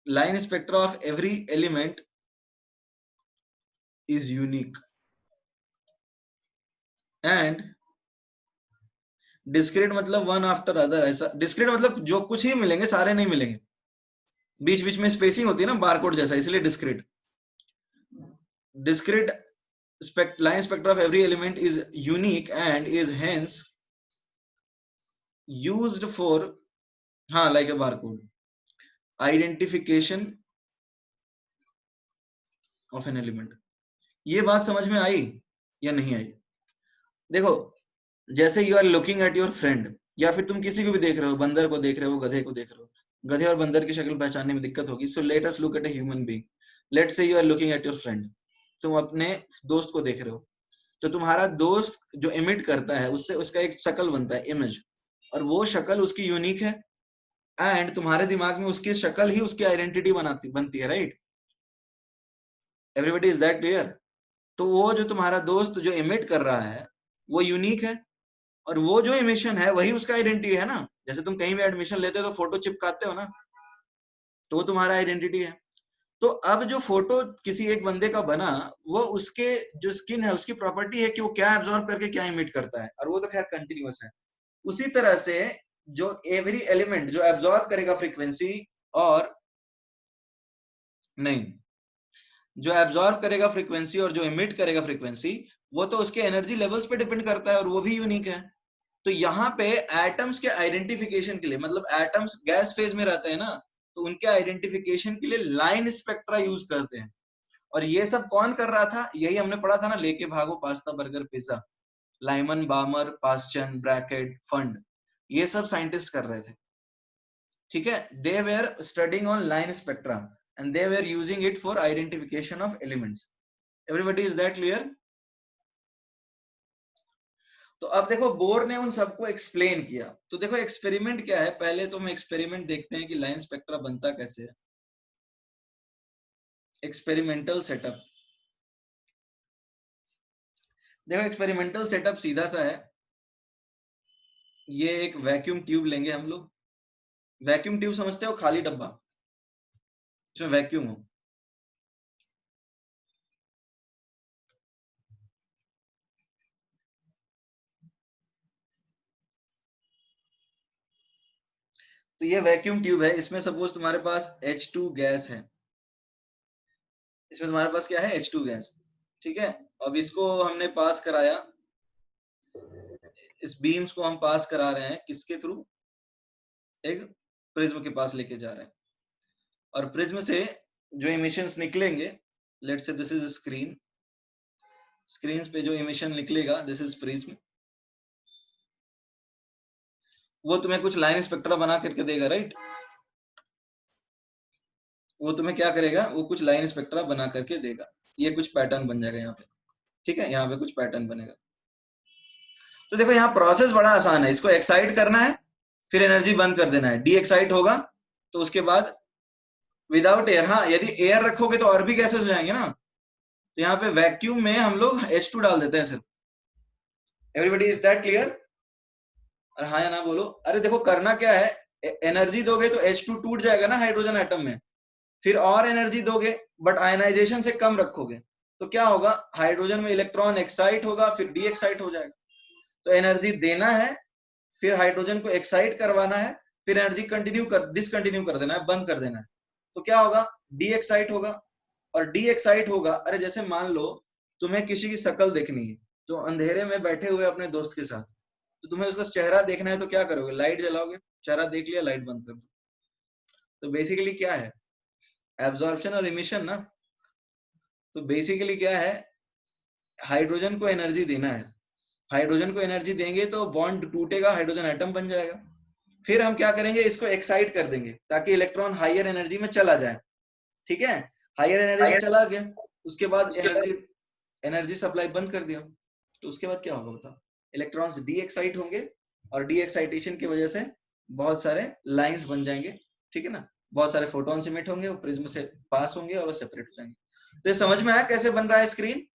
A: line spectra of every element is unique and discrete मतलब वन आफ्टर अदर। ऐसा डिस्क्रीट मतलब जो कुछ ही मिलेंगे सारे नहीं मिलेंगे, बीच बीच में स्पेसिंग होती है ना बारकोड जैसा, इसलिए discrete. Discrete line spectra of every element is unique and is hence used for like a barcode identification of an element। ये बात समझ में आई या नहीं आई? देखो जैसे you are looking at your friend, या फिर तुम किसी को भी देख रहे हो, बंदर को देख रहे हो, गधे को देख रहे हो, गधे और बंदर की शक्ल पहचानने में दिक्कत होगी। So let us look at a human being. Let's say you are looking at your friend, तुम अपने दोस्त को देख रहे हो, तो तुम्हारा दोस्त जो इमिट करता है उससे उसका एक शक्ल बनता है, इमेज, और वो शक्ल उसकी यूनिक है एंड तुम्हारे दिमाग में उसकी शक्ल ही उसकी आइडेंटिटी बनती है, right? Everybody is that clear? तो वो जो तुम्हारा दोस्त जो इमिट कर रहा है वो यूनिक है, और वो जो इमिशन है वही उसका आइडेंटिटी है ना। जैसे तुम कहीं भी एडमिशन लेते हो तो फोटो चिपकाते हो ना, तो वो तुम्हारा आइडेंटिटी है। तो अब जो फोटो किसी एक बंदे का बना, वो उसके जो स्किन है उसकी प्रॉपर्टी है कि वो क्या एब्जॉर्ब करके क्या इमिट करता है, और वो तो खैर कंटिन्यूअस है। उसी तरह से जो एवरी एलिमेंट जो एब्जॉर्ब करेगा फ्रीक्वेंसी और नहीं, जो एब्जॉर्ब करेगा फ्रीक्वेंसी और जो इमिट करेगा फ्रीक्वेंसी, वो तो उसके एनर्जी लेवल्स पे डिपेंड करता है और वो भी यूनिक है। तो यहाँ पे एटम्स के आइडेंटिफिकेशन के लिए, मतलब एटम्स गैस फेज में रहते हैं ना, तो उनके आइडेंटिफिकेशन के लिए लाइन स्पेक्ट्रा यूज करते हैं। और ये सब कौन कर रहा था, यही हमने पढ़ा था ना, लेके भागो pasta burger pizza, Lyman बामर Paschen bracket fund, ये सब साइंटिस्ट कर रहे थे। ठीक है, they were studying on line spectra and they were using it for identification of elements. Everybody is that clear? तो अब देखो बोर ने उन सबको एक्सप्लेन किया। तो देखो एक्सपेरिमेंट क्या है, पहले तो हम एक्सपेरिमेंट देखते हैं कि लाइन स्पेक्ट्रा बनता कैसे है। एक्सपेरिमेंटल सेटअप, देखो एक्सपेरिमेंटल सेटअप सीधा सा है। ये एक वैक्यूम ट्यूब लेंगे हम लोग। वैक्यूम ट्यूब समझते हो, खाली डब्बा, इसमें वैक्यूम हो। तो ये वैक्यूम ट्यूब है, इसमें सपोज तुम्हारे पास H2 गैस है, इसमें तुम्हारे पास क्या है, H2 गैस। ठीक है, अब इसको हमने पास कराया, इस बीम्स को हम पास करा रहे हैं किसके थ्रू, एक प्रिज्म के पास लेके जा रहे हैं, और प्रिज्म से जो इमिशंस निकलेंगे, let's say this is screen, screen पे जो इमिशन निकलेगा दिस इज प्रिज्म, वो तुम्हें कुछ लाइन स्पेक्ट्रा बना करके देगा, राइट? वो तुम्हें क्या करेगा, वो कुछ लाइन स्पेक्ट्रा बना करके देगा, ये कुछ पैटर्न बन जाएगा यहाँ पे। ठीक है, यहाँ पे कुछ पैटर्न बनेगा। तो देखो यहाँ प्रोसेस बड़ा आसान है, इसको एक्साइट करना है, फिर एनर्जी बंद कर देना है, डी एक्साइट होगा, तो उसके बाद विदाउट एयर, हाँ यदि एयर रखोगे तो और भी गैसेस हो जाएंगे ना, तो यहाँ पे वैक्यूम में हम लोग H2 डाल देते हैं सिर्फ। Everybody is that clear? अरे हाँ या ना बोलो। अरे देखो करना क्या है, एनर्जी दोगे तो H2 टूट जाएगा ना हाइड्रोजन एटम में, फिर और एनर्जी दोगे बट आयनाइजेशन से कम रखोगे, तो क्या होगा, हाइड्रोजन में इलेक्ट्रॉन एक्साइट होगा, फिर डी एक्साइट हो जाएगा। तो एनर्जी देना है, फिर हाइड्रोजन को एक्साइट करवाना है, फिर एनर्जी डिसकंटिन्यू कर देना है, बंद कर देना है। तो क्या होगा, डी एक्साइट होगा, और डी एक्साइट होगा। अरे जैसे मान लो तुम्हें किसी की शक्ल देखनी है, तो अंधेरे में बैठे हुए अपने दोस्त के साथ, तो तुम्हें उसका चेहरा देखना है, तो क्या करोगे, लाइट जलाओगे, चेहरा देख लिया, लाइट बंद कर दो। तो बेसिकली क्या है, एब्जॉर्प्शन और इमिशन ना। तो बेसिकली क्या है, हाइड्रोजन को एनर्जी देना है, हाइड्रोजन को एनर्जी देंगे तो बॉन्ड टूटेगा, हाइड्रोजन एटम बन जाएगा। फिर हम क्या करेंगे, इसको एक्साइट कर देंगे ताकि इलेक्ट्रॉन हायर एनर्जी में चला जाए। ठीक है, हायर एनर्जी में चला गया, उसके बाद एनर्जी सप्लाई बंद कर दिया, तो उसके बाद क्या होगा बताओ, इलेक्ट्रॉन्स डी एक्साइट होंगे, और डी एक्साइटेशन की वजह से बहुत सारे लाइंस बन जाएंगे। ठीक है ना, बहुत सारे फोटॉन्स इमिट होंगे, वो प्रिज्म से पास होंगे और वो सेपरेट हो जाएंगे। तो ये समझ में आया कैसे बन रहा है स्क्रीन,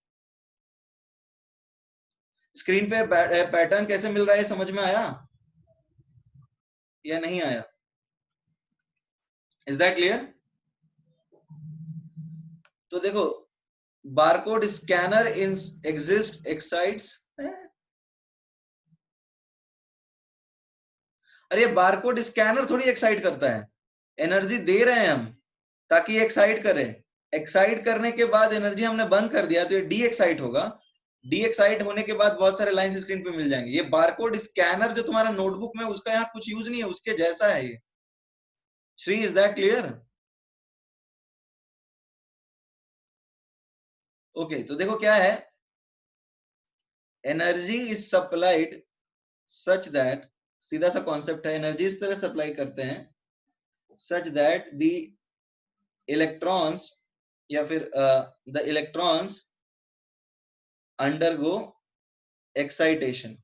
A: स्क्रीन पे पैटर्न कैसे मिल रहा है, समझ में आया या नहीं आया? Is that clear? तो देखो बारकोड स्कैनर इन एग्जिस्ट एक्साइट्स, अरे बारकोड स्कैनर थोड़ी एक्साइट करता है, एनर्जी दे रहे हैं हम ताकि एक्साइट करे, एक्साइट करने के बाद एनर्जी हमने बंद कर दिया तो ये डी एक्साइट होगा, डी एक्साइट होने के बाद बहुत सारे लाइंस स्क्रीन पे मिल जाएंगे। ये बारकोड स्कैनर जो तुम्हारा नोटबुक में, उसका यहाँ कुछ यूज नहीं है, उसके जैसा है ये। Shri is that clear? Okay, तो देखो क्या है, energy is supplied such that, सीधा सा कॉन्सेप्ट है, एनर्जी इस तरह सप्लाई करते हैं सच दैट द इलेक्ट्रॉन्स या फिर द इलेक्ट्रॉन्स अंडरगो एक्साइटेशन।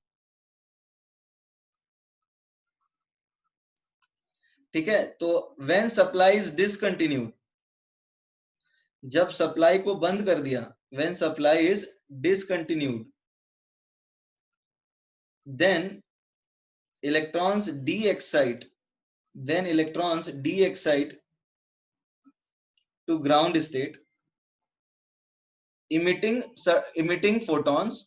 A: ठीक है, तो व्हेन सप्लाई इज डिसकंटिन्यूड, जब सप्लाई को बंद कर दिया, when supply is discontinued, then electrons de-excite, then electrons de-excite to ground state, emitting photons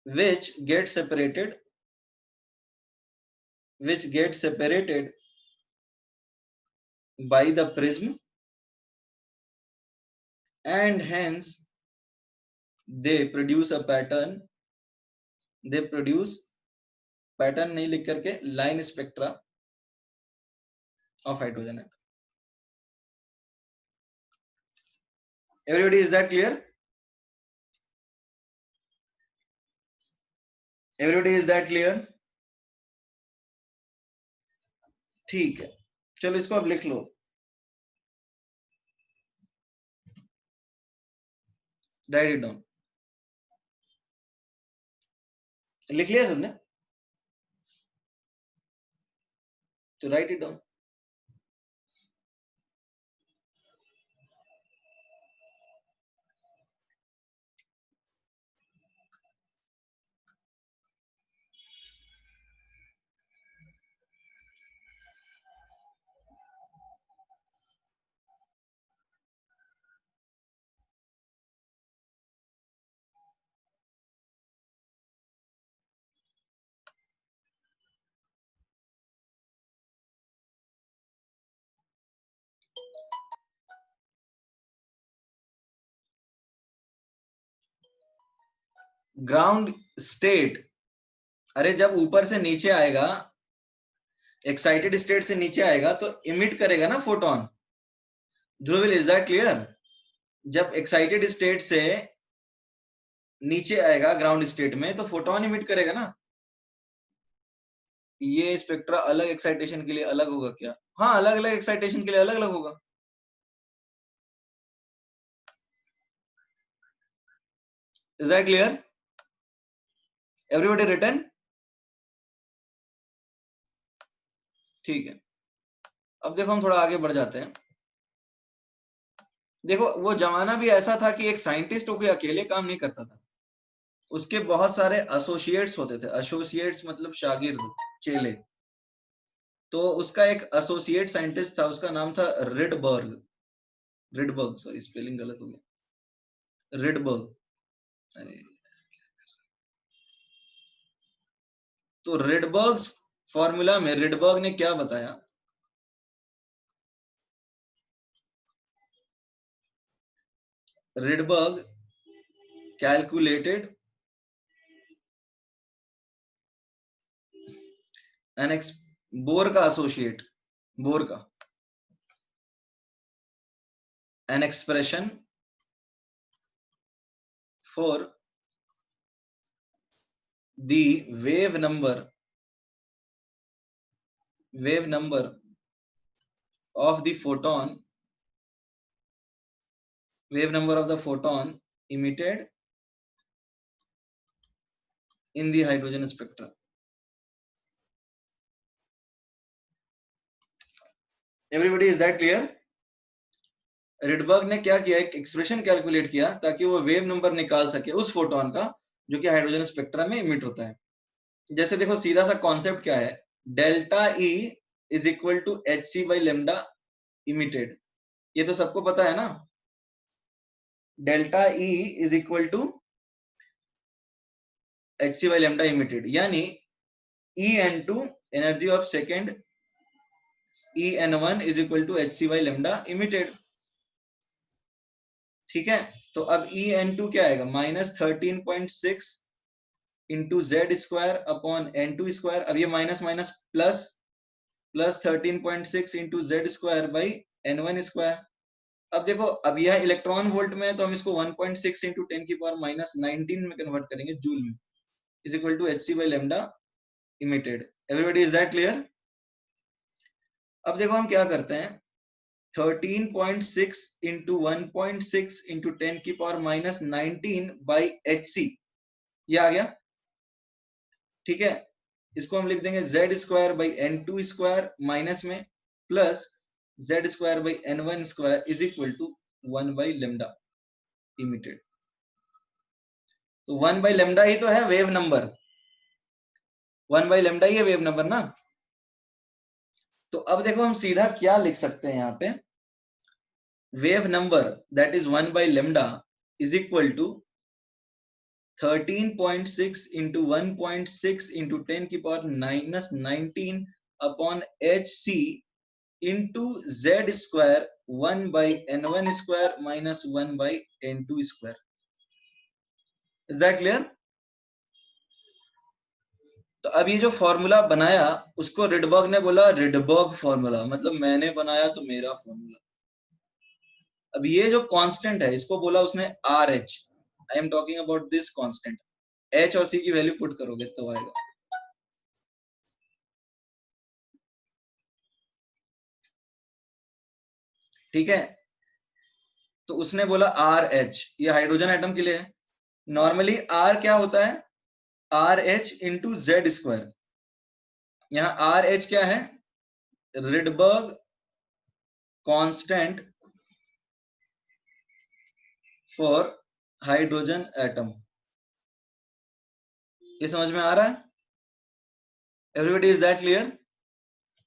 A: which get separated by the prism, and hence they produce pattern नहीं लिख करके line spectra of hydrogen atom. Everybody, is that clear? Everybody, is that clear? ठीक है, चलो इसको अब लिख लो. Write it down. लिख लिया सबने? तो write it down. Ground state, अरे जब ऊपर से नीचे आएगा, एक्साइटेड स्टेट से नीचे आएगा तो इमिट करेगा ना photon. Dhruvil, is that clear? जब एक्साइटेड स्टेट से नीचे आएगा ग्राउंड स्टेट में तो फोटोन इमिट करेगा ना. ये स्पेक्ट्रा अलग एक्साइटेशन के लिए अलग होगा क्या? हाँ, अलग अलग एक्साइटेशन के लिए अलग अलग होगा. Is that clear? Everybody written? ठीक है, अब देखो हम थोड़ा आगे बढ़ जाते हैं. देखो वो जमाना भी ऐसा था कि एक साइंटिस्ट कोई अकेले काम नहीं करता था, उसके बहुत सारे एसोसिएट्स होते थे. एसोसिएट्स मतलब शागिर्द, चेले. तो उसका एक एसोसिएट साइंटिस्ट था, उसका नाम था रिडबर्ग. सॉरी स्पेलिंग गलत हो गया. रिडबर्ग. तो रिडबर्ग्स फॉर्मूला में रिडबर्ग ने क्या बताया? रिडबर्ग कैलकुलेटेड बोर का एसोसिएट, बोर का an expression for the wave number of the photon emitted in the hydrogen spectrum. Everybody, is that clear? Rydberg ने क्या किया, एक एक्सप्रेशन कैलकुलेट किया ताकि वो वेव नंबर निकाल सके उस फोटोन का जो कि हाइड्रोजन स्पेक्ट्रम में इमिट होता है. जैसे देखो सीधा सा कॉन्सेप्ट क्या है, delta E is equal to H C by lambda emitted. ये तो सबको पता है ना. Delta E is equal to H C by lambda emitted, यानी E n two energy of second E n one is equal to H C by lambda emitted. ठीक है, तो अब ई एन टू क्या आएगा, -13.6 into Z square upon N two square. अब ये minus minus plus 13.6 into Z square by N one square. अब देखो, अब यह इलेक्ट्रॉन वोल्ट में है तो हम इसको 1.6 इंटू 10 की पावर -19 में कन्वर्ट करेंगे जूल में, is equal to H C by lambda emitted. Everybody, is that clear? अब देखो हम क्या करते हैं, 13.6 इंटू 1.6 इंटू 10 की पावर -19 बाई एच सी, ये आ गया. ठीक है, इसको हम लिख देंगे Z square by n two square minus में plus Z square by N one square is equal to 1 by lambda emitted. तो 1 बाई लेमडा ही तो है वेव नंबर, 1 बाई लेमडा ही है वेव नंबर ना. तो अब देखो हम सीधा क्या लिख सकते हैं यहाँ पे, wave number that is 1 by lambda is equal to 13.6 into 1.6 into 10 की power -19 upon hc into z square 1 by n1 square minus 1 by n2 square. Is that clear? तो अब ये जो फॉर्मूला बनाया उसको रिडबर्ग ने बोला रिडबर्ग फॉर्मूला, मतलब मैंने बनाया तो मेरा फॉर्मूला। अब ये जो कांस्टेंट है इसको बोला उसने R H, I am talking about this constant. H और सी की वैल्यू पुट करोगे तो आएगा, ठीक है। तो उसने बोला आर एच, ये हाइड्रोजन एटम के लिए है। नॉर्मली आर क्या होता है, R H into Z square. यहाँ आर एच क्या है, Rydberg constant for hydrogen atom. ये समझ में आ रहा है? Everybody, is that clear?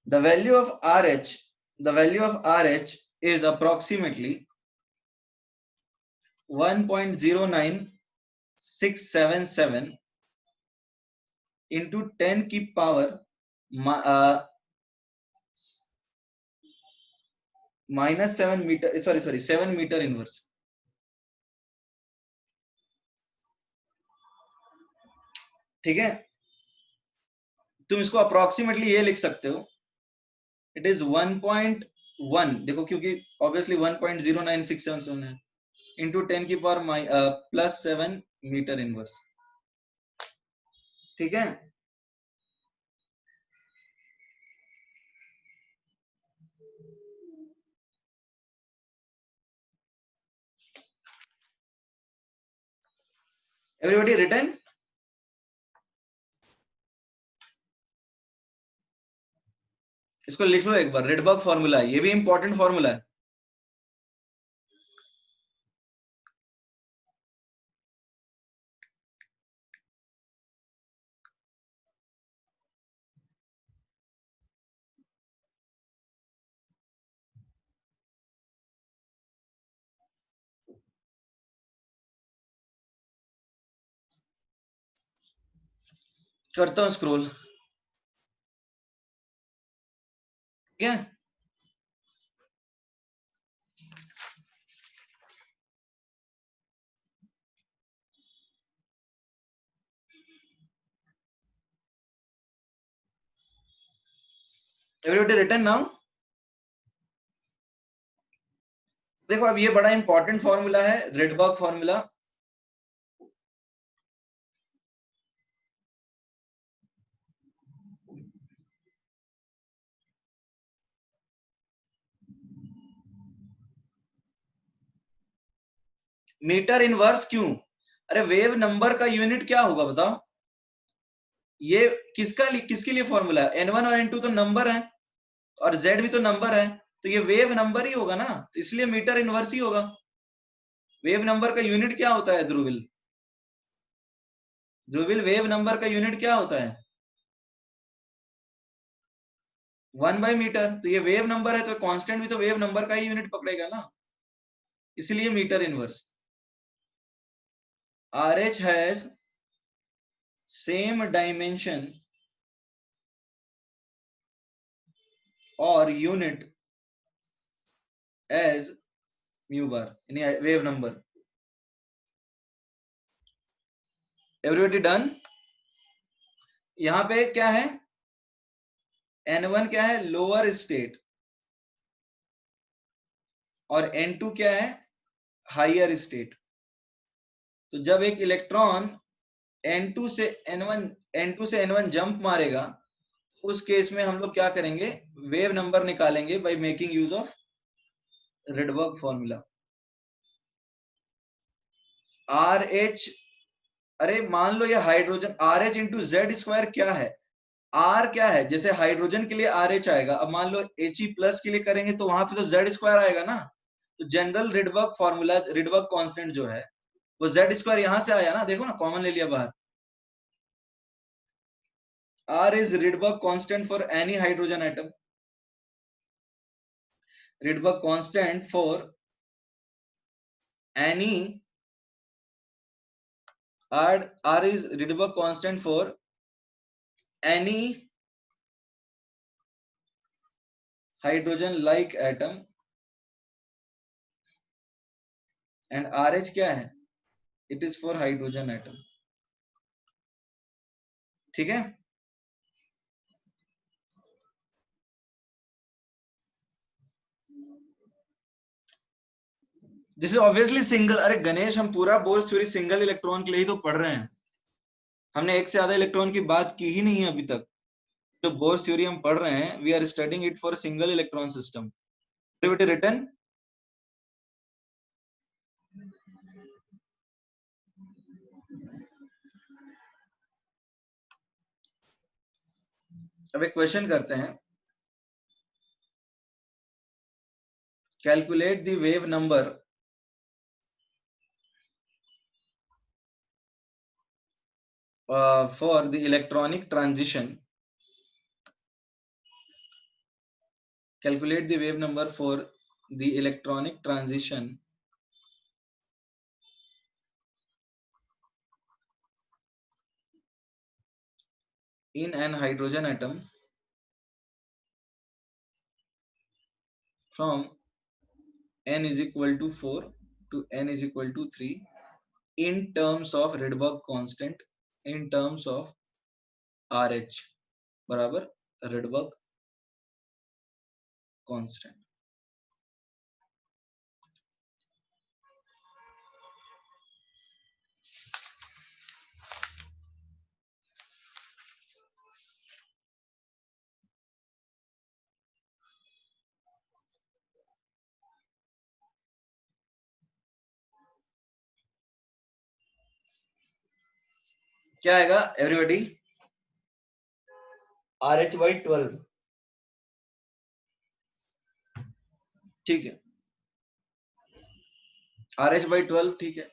A: The value of RH is approximately 1.09677 into 10 की power -7 metre, sorry 7 metre inverse. ठीक है, तुम इसको अप्रोक्सीमेटली ये लिख सकते हो, इट इज 1.1, देखो क्योंकि ऑब्वियसली 1.0967 है, इंटू 10 की पावर +7 मीटर इनवर्स। ठीक है, एवरीबॉडी रिटन? इसको लिख लो एक बार, रिडबर्ग फॉर्मूला है, ये भी इंपॉर्टेंट फॉर्मूला है। करता हूं स्क्रॉल, ठीक है। Everybody written now? देखो अब ये बड़ा इंपॉर्टेंट फॉर्मूला है, रिडबर्ग फॉर्मूला। मीटर इनवर्स क्यों? अरे वेव नंबर का यूनिट क्या होगा बताओ? ये किसके लिए फॉर्मूला है? N1 और N2 तो नंबर है और Z भी तो नंबर है, तो ये वेव नंबर ही होगा ना, तो इसलिए मीटर इनवर्स ही होगा। वेव नंबर का यूनिट क्या होता है ध्रुविल? ध्रुविल वेव नंबर का यूनिट क्या होता है? 1/मीटर। तो ये वेव नंबर है तो कांस्टेंट भी तो वेव नंबर का ही यूनिट पकड़ेगा ना, इसलिए metre inverse. RH has same dimension or unit as mu bar, यानी वेव नंबर। Everybody done? यहां पे क्या है, N1 क्या है, लोअर स्टेट, और N2 क्या है, हायर स्टेट। तो जब एक इलेक्ट्रॉन N2 से N1 जंप मारेगा, उस केस में हम लोग क्या करेंगे, वेव नंबर निकालेंगे by making use of Rydberg formula. RH, अरे मान लो ये hydrogen, RH into Z square क्या है, R क्या है, जैसे हाइड्रोजन के लिए RH आएगा, अब मान लो He+ के लिए करेंगे तो वहां पे तो जेड स्क्वायर आएगा ना। तो general Rydberg formula, Rydberg constant जो है वो जेड स्क्वायर यहां से आया ना, देखो ना कॉमन ले लिया बाहर। R is Rydberg constant for any hydrogen atom. Rydberg constant for any R is Rydberg constant for any hydrogen like atom and RH क्या है? It is for hydrogen atom. ठीक है? This is obviously single. अरे गणेश, हम पूरा bourse theory single electron के लिए ही तो पढ़ रहे हैं. हमने एक से ज्यादा इलेक्ट्रॉन की बात की ही नहीं है अभी तक. जो बोर्स थ्योरी हम पढ़ रहे हैं, we are studying it for single electron system. Written अब एक क्वेश्चन करते हैं. Calculate the wave number for the electronic transition. Calculate the wave number for the electronic transition in an hydrogen atom from n is equal to 4 to n is equal to 3 in terms of Rydberg constant, in terms of RH बराबर Rydberg constant. क्या आएगा everybody? RH/12. ठीक है, RH/12 ठीक है.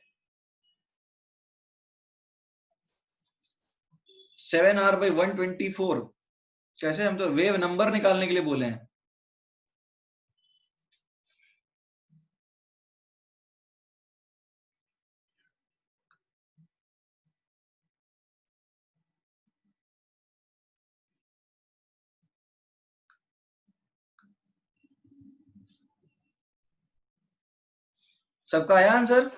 A: 7R/124. कैसे? हम तो वेव नंबर निकालने के लिए बोले हैं. सबका आया आंसर?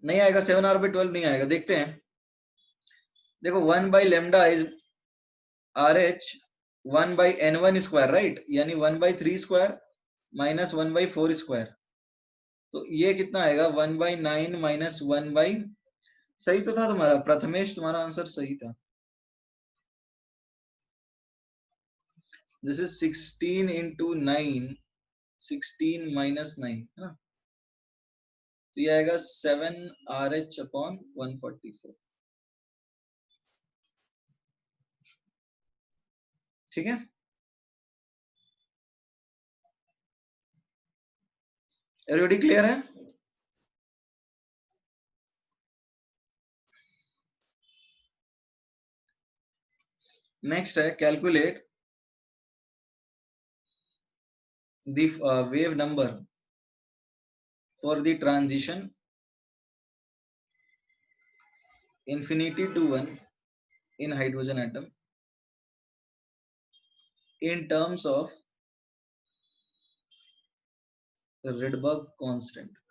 A: नहीं आएगा. 7R/12 नहीं आएगा. देखते हैं. देखो 1/λ is RH 1/n1 square, right? यानी 1/3 स्क्वायर माइनस 1/4 स्क्वायर. तो ये कितना आएगा? 1/9 माइनस 1/. सही तो था तुम्हारा प्रथमेश, तुम्हारा आंसर सही था. दिस इज 16 into 9, 16 minus 9 है ना. तो ये आएगा 7RH/144. ठीक है. एवरीबॉडी क्लियर है? नेक्स्ट है calculate the wave number for the transition infinity to 1 in hydrogen atom in terms of Rydberg constant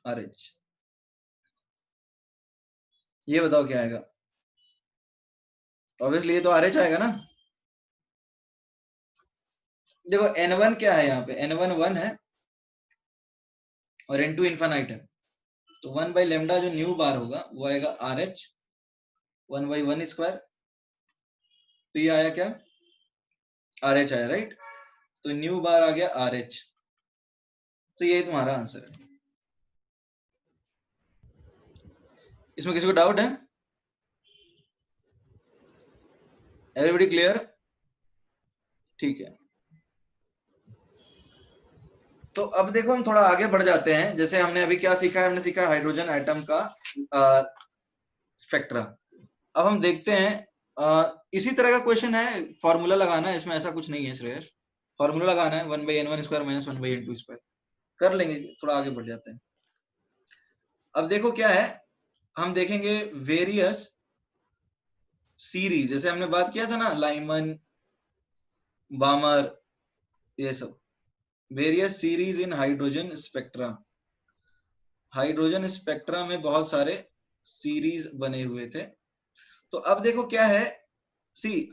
A: RH. ये बताओ क्या आएगा? ऑब्वियसली ये तो RH आएगा ना. देखो N1 क्या है यहाँ पे? N1 1 है और N2 इन्फिनाइट है. तो 1/λ जो न्यू बार होगा वो आएगा RH 1/1 स्क्वायर. तो ये आया क्या? RH आया, राइट? तो न्यू बार आ गया RH. तो ये तुम्हारा आंसर है. इसमें किसी को डाउट है? Everybody clear? ठीक है. तो अब देखो हम थोड़ा आगे बढ़ जाते हैं. जैसे हमने अभी क्या सीखा है? हमने सीखा हाइड्रोजन एटम का स्पेक्ट्रा. अब हम देखते हैं इसी तरह का क्वेश्चन है, फॉर्मूला लगाना है, इसमें ऐसा कुछ नहीं है श्रेयस, फॉर्मूला लगाना है 1/n1² - 1/n2², कर लेंगे, थोड़ा आगे बढ़ जाते हैं। अब देखो क्या है, हम देखेंगे वेरियस सीरीज, जैसे हमने बात किया था ना, लाइमन, बामर, ये सब various series in hydrogen spectra. Hydrogen spectra में बहुत सारे सीरीज बने हुए थे। तो अब देखो क्या है,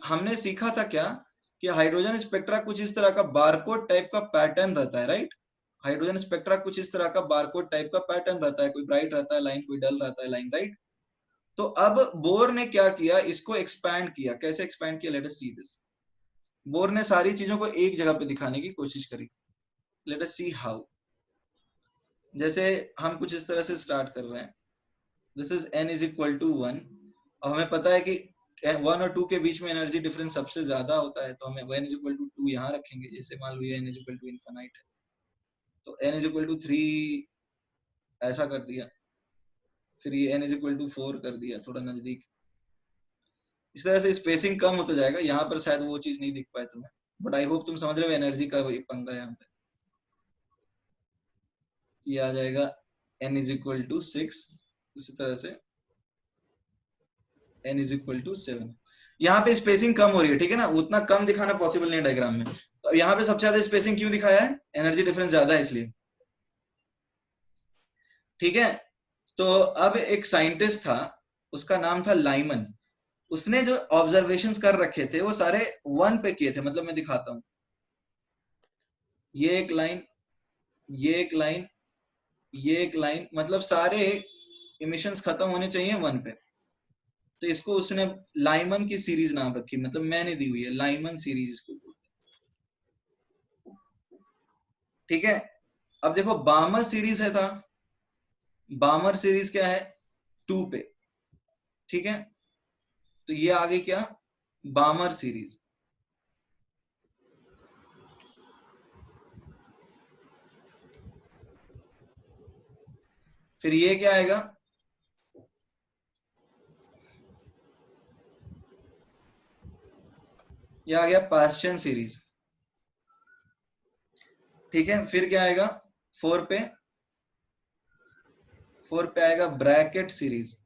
A: हमने सीखा था क्या कि हाइड्रोजन स्पेक्ट्रा कुछ इस तरह का बारकोड टाइप का पैटर्न रहता है, राइट। हाइड्रोजन स्पेक्ट्रा कुछ इस तरह का बारकोड टाइप का पैटर्न रहता है, कोई ब्राइट रहता है लाइन, कोई डल रहता है लाइन, राइट। तो अब बोर ने क्या किया, इसको एक्सपैंड किया। कैसे एक्सपैंड किया, let us see this. Bore ने सारी चीजों को एक जगह पे दिखाने की कोशिश करी। Let us see how. जैसे हम कुछ इस तरह से स्टार्ट कर रहे हैं, दिस इज n = 1। अब हमें पता है कि 1 और 2 के बीच में एनर्जी डिफरेंस सबसे ज्यादा होता है, तो हमें n = 2 यहाँ रखेंगे। जैसे मान लो ये n = इनफिनाइट है, तो n = 3 ऐसा कर दिया, फिर ये n = 4 कर दिया, थोड़ा नजदीक। इस तरह से स्पेसिंग कम होता जाएगा। यहाँ पर शायद वो चीज नहीं दिख पाए तुम्हें, बट आई होप तुम समझ रहे हो एनर्जी का वही पंगा यहाँ पे। ये आ जाएगा n = 6, इसी तरह से n = 7। यहाँ पे स्पेसिंग कम हो रही है, ठीक है ना, उतना कम दिखाना पॉसिबल नहीं है डायग्राम में। तो यहाँ पे सबसे ज्यादा स्पेसिंग क्यों दिखाया है, एनर्जी डिफरेंस ज्यादा है इसलिए, ठीक है। तो अब एक साइंटिस्ट था, उसका नाम था लाइमन। उसने जो ऑब्जर्वेशंस कर रखे थे वो सारे 1 पे किए थे। मतलब मैं दिखाता हूं, ये एक लाइन, ये एक लाइन, ये एक लाइन, मतलब सारे इमिशंस खत्म होने चाहिए 1 पे। तो इसको उसने लाइमन की सीरीज नाम रखी, मतलब मैंने दी हुई है, लाइमन सीरीज इसको बोलते हैं, ठीक है। अब देखो बामर सीरीज है था, बामर सीरीज क्या है, 2 पे, ठीक है। तो ये आ गई क्या, बामर सीरीज। फिर ये क्या आएगा, ये आ गया पास्चन सीरीज, ठीक है। फिर क्या आएगा 4 पे, 4 पे आएगा ब्रैकेट सीरीज।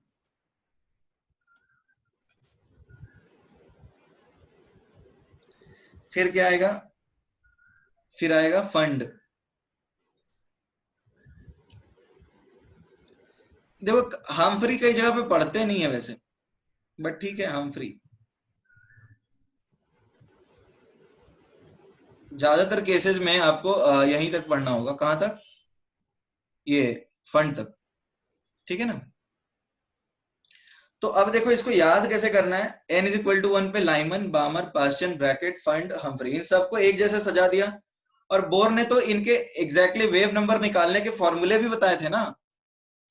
A: फिर क्या आएगा, फिर आएगा फंड। देखो हमफ्री कई जगह पे पढ़ते नहीं है वैसे, बट ठीक है, हमफ्री ज्यादातर केसेस में आपको यहीं तक पढ़ना होगा। कहां तक, ये फंड तक, ठीक है ना। तो अब देखो इसको याद कैसे करना है, n = 1 पे लाइमन, बामर, पास्चन, ब्रैकेट, फंड, हमफ्री, इन सबको एक जैसे सजा दिया। और बोर ने तो इनके एग्जैक्टली वेव नंबर निकालने के फॉर्मूले भी बताए थे ना।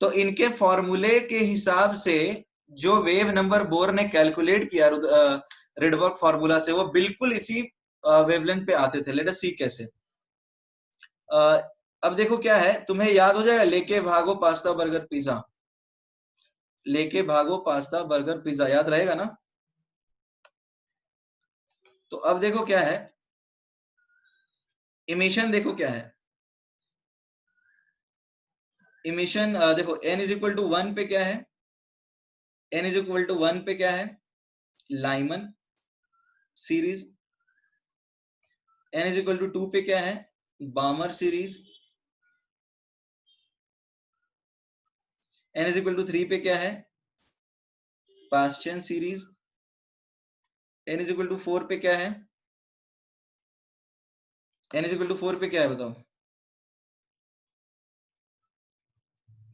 A: तो इनके फॉर्मूले के हिसाब से जो वेव नंबर बोर ने कैलकुलेट किया रिडवर्क फॉर्मूला से, वो बिल्कुल इसी वेवलेंथ पे आते थे। लेट अस सी कैसे। अब देखो क्या है, तुम्हें याद हो जाएगा, लेके भागो पास्ता बर्गर पिज्जा, लेके भागो पास्ता बर्गर पिज्जा, याद रहेगा ना। तो अब देखो क्या है, इमिशन देखो क्या है, इमिशन देखो n = 1 पे क्या है, n = 1 पे क्या है, लाइमन सीरीज। n = 2 पे क्या है, बामर सीरीज। n = 3 पे क्या है, पास्चन सीरीज। n = 4 पे क्या है, n = 4 पे क्या है बताओ,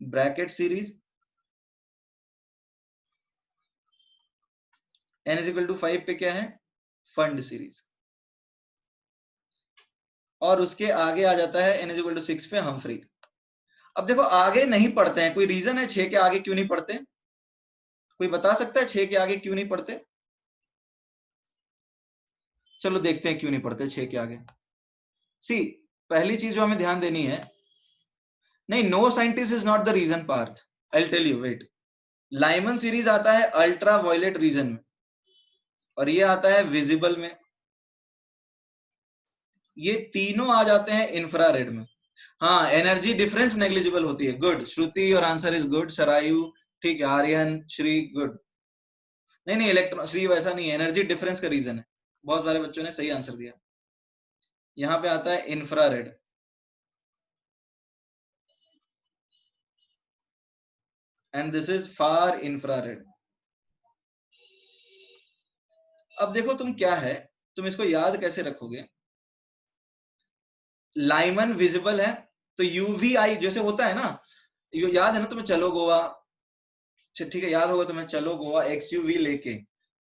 A: ब्रैकेट सीरीज। n = 5 पे क्या है, फंड सीरीज। और उसके आगे आ जाता है n = 6 पे हमफ्री। अब देखो आगे नहीं पढ़ते हैं, कोई रीजन है 6 के आगे क्यों नहीं पढ़ते, कोई बता सकता है 6 के आगे क्यों नहीं पढ़ते। चलो देखते हैं क्यों नहीं पढ़ते 6 के आगे। पहली चीज जो हमें ध्यान देनी है, नहीं, no scientist is not the reason Parth, I will tell you, wait. Lyman series आता है अल्ट्रा वायलेट रीजन में, और ये आता है विजिबल में। ये तीनों आ जाते हैं इंफ्रारेड में। हाँ, एनर्जी डिफरेंस नेग्लिजिबल होती है। गुड श्रुति, और आंसर इज गुड। सरायु ठीक है, आर्यन, श्री गुड। नहीं नहीं, इलेक्ट्रॉन श्री वैसा नहीं है, एनर्जी डिफरेंस का रीजन है। बहुत सारे बच्चों ने सही आंसर दिया। यहाँ पे आता है infrared. And this is far infrared. अब देखो तुम क्या है, तुम इसको याद कैसे रखोगे। लाइमन विजिबल है, तो यूवीआई जैसे होता है ना, याद है ना तुम्हें, चलो गोवा, ठीक है याद होगा तुम्हें, चलो गोवा एक्सयूवी लेके,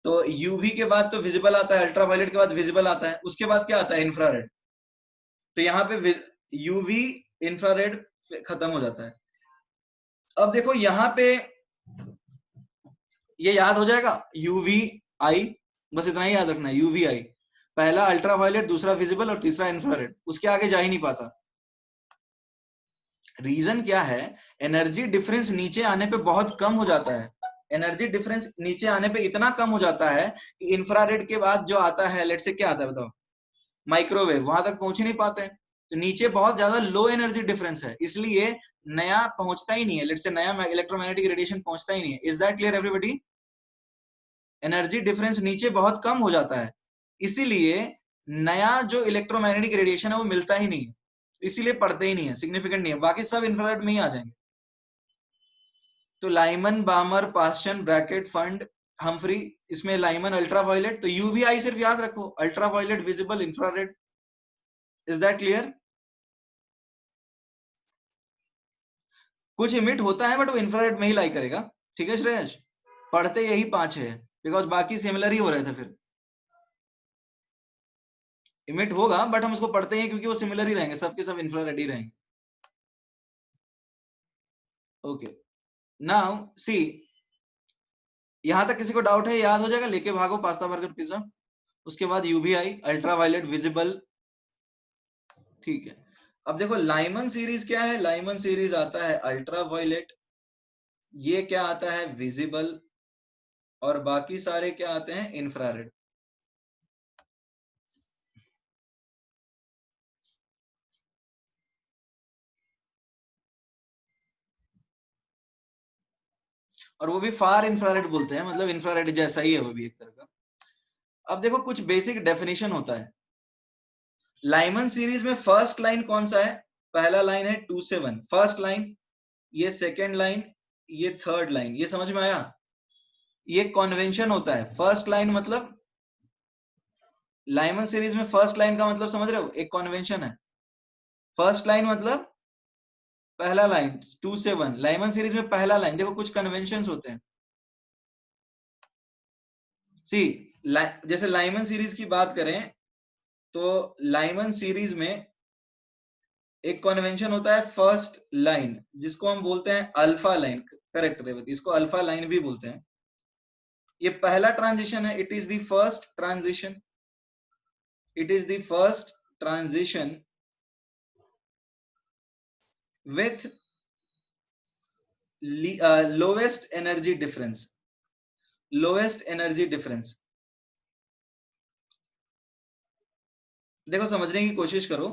A: तो यूवी के बाद तो विजिबल आता है, अल्ट्रावायलेट के बाद विजिबल आता है, उसके बाद क्या आता है, इंफ्रारेड। तो यहाँ पे यूवी इंफ्रारेड खत्म हो जाता है। अब देखो यहाँ पे ये याद हो जाएगा, यूवी आई, बस इतना ही याद रखना है, यूवी आई पहला अल्ट्रावायलेट, दूसरा विजिबल और तीसरा इंफ्रारेड, उसके आगे जा ही नहीं पाता। रीजन क्या है, एनर्जी डिफरेंस नीचे आने पे बहुत कम हो जाता है। एनर्जी डिफरेंस नीचे आने पे इतना कम हो जाता है कि इंफ्रारेड के बाद जो आता है, लेट से क्या आता है बताओ, माइक्रोवेव, वहां तक पहुंच ही नहीं पाते हैं। तो नीचे बहुत ज्यादा लो एनर्जी डिफरेंस है, इसलिए नया पहुंचता ही नहीं है, लेट से नया इलेक्ट्रोमैग्नेटिक रेडिएशन पहुंचता ही नहीं है। Is that clear everybody? Energy difference नीचे बहुत कम हो जाता है, इसीलिए नया जो इलेक्ट्रोमैग्नेटिक रेडिएशन है वो मिलता ही नहीं है, इसीलिए पढ़ते ही नहीं है, सिग्निफिकेंट नहीं है, बाकी सब इंफ्रारेड में ही आ जाएंगे। तो Lyman, बामर, Paschen, bracket, fund, Humphry, इसमें लाइमन अल्ट्रावायलेट, तो यूवीआई सिर्फ याद रखो, ultraviolet, visible, infrared. Is that clear? कुछ इमिट होता है बट वो इंफ्रारेड में ही लाई करेगा, ठीक है श्रेयस? पढ़ते यही 5 है, बिकॉज बाकी सिमिलर ही हो रहे थे, फिर इमिट होगा बट हम उसको पढ़ते हैं क्योंकि वो सिमिलर ही रहेंगे, सबके सब इंफ्रारेड ही रहेंगे। ओके, नाउ सी, यहां तक किसी को डाउट है? याद हो जाएगा, लेके भागो पास्ता, बर्गर, पिज्जा। उसके बाद यूवीआई, अल्ट्रावायलेट, विजिबल, ठीक है। अब देखो लाइमन सीरीज क्या है, लाइमन सीरीज आता है अल्ट्रावायलेट, ये क्या आता है, विजिबल, और बाकी सारे क्या आते हैं, इंफ्रारेड। और वो भी फार इंफ्रारेड बोलते हैं, मतलब इंफ्रारेड जैसा ही है वो भी एक तरह का। अब देखो कुछ बेसिक डेफिनेशन होता है। लाइमन सीरीज में फर्स्ट लाइन कौन सा है? पहला लाइन है 2 से 1, फर्स्ट लाइन, ये सेकेंड लाइन, ये थर्ड लाइन, ये समझ में आया? ये कॉन्वेंशन होता है। फर्स्ट लाइन मतलब, लाइमन सीरीज में फर्स्ट लाइन का मतलब समझ रहे हो, एक कॉन्वेंशन है। फर्स्ट लाइन मतलब पहला लाइन, 2 से 1, लाइमन सीरीज में पहला लाइन, देखो कुछ कन्वेंशंस होते हैं। सी, जैसे लाइमन सीरीज की बात करें तो लाइमन सीरीज में एक कन्वेंशन होता है फर्स्ट लाइन, जिसको हम बोलते हैं अल्फा लाइन। करेक्ट रेवती, इसको अल्फा लाइन भी बोलते हैं। ये पहला ट्रांजिशन है, it is the first transition, it is the first transition with lowest energy difference, lowest energy difference। देखो समझने की कोशिश करो,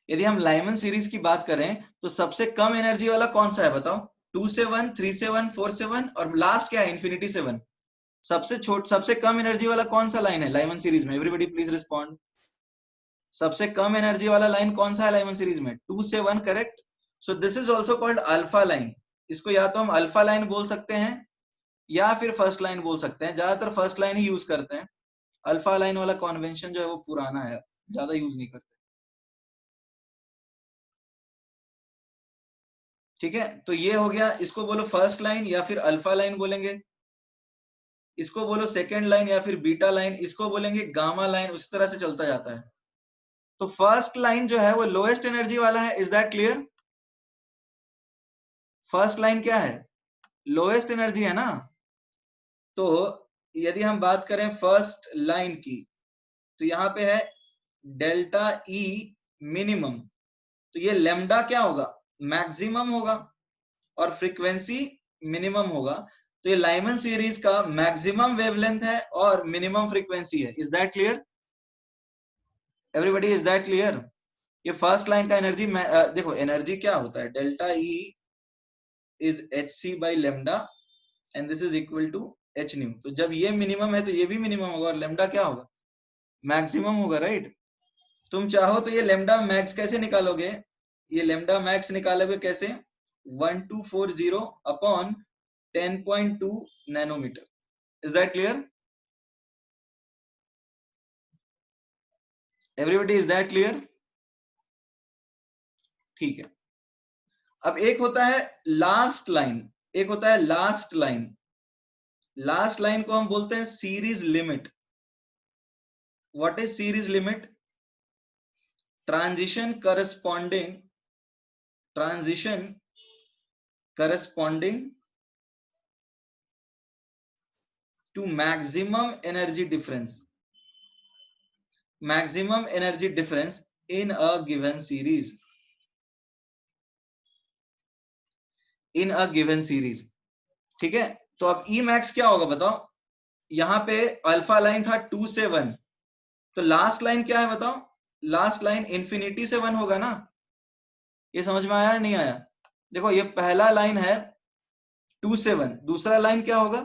A: यदि हम लाइमन सीरीज की बात करें तो सबसे कम एनर्जी वाला कौन सा है बताओ? 2 से 1, 3 से 1, 4 से 1, और लास्ट क्या है, इन्फिनिटी से 1। सबसे कम एनर्जी वाला कौन सा लाइन है लाइमन सीरीज में? Everybody please respond. सबसे कम एनर्जी वाला लाइन कौन सा है लाइमन सीरीज में? 2 से 1, correct. So this is also called alpha line. इसको या तो हम अल्फा लाइन बोल सकते हैं या फिर फर्स्ट लाइन बोल सकते हैं, ज्यादातर फर्स्ट लाइन ही यूज करते हैं। अल्फा लाइन वाला कॉन्वेंशन जो है वो पुराना है, ज्यादा यूज नहीं करते, ठीक है। तो ये हो गया, इसको बोलो फर्स्ट लाइन या फिर अल्फा लाइन बोलेंगे, इसको बोलो सेकेंड लाइन या फिर बीटा लाइन, इसको बोलेंगे गामा लाइन, उस तरह से चलता जाता है। तो फर्स्ट लाइन जो है वो लोएस्ट एनर्जी वाला है, is that clear? First line क्या है, लोएस्ट एनर्जी है ना। तो यदि हम बात करें फर्स्ट लाइन की, तो यहाँ पे है डेल्टा ई मिनिमम, तो ये लेमडा क्या होगा, मैक्सिमम होगा, और फ्रीक्वेंसी मिनिमम होगा। तो ये लाइमन सीरीज का मैक्सिमम वेवलेंथ है और मिनिमम फ्रीक्वेंसी है। Is that clear everybody? Is that clear? ये फर्स्ट लाइन का एनर्जी देखो एनर्जी क्या होता है, delta E is H C by lambda and this is equal to H nu. तो जब ये मिनिमम है तो ये भी मिनिमम होगा और लेमडा क्या होगा, मैक्सिमम होगा, राइट? तुम चाहो तो ये लेमडा मैक्स कैसे निकालोगे, ये लेमडा मैक्स निकालोगे कैसे, 1240 upon 10.2 nanometre. Is that clear everybody? Is that clear? ठीक है। अब एक होता है लास्ट लाइन, एक होता है लास्ट लाइन। लास्ट लाइन को हम बोलते हैं series limit. What is series limit? Transition corresponding to maximum energy difference in a given series, ठीक है? तो अब ई मैक्स क्या होगा बताओ, यहां पे अल्फा लाइन था 2 से 1, तो लास्ट लाइन क्या है बताओ, लास्ट लाइन इंफिनिटी से 1 होगा ना। ये समझ में आया नहीं आया? देखो ये पहला लाइन है 2 से 1, दूसरा लाइन क्या होगा,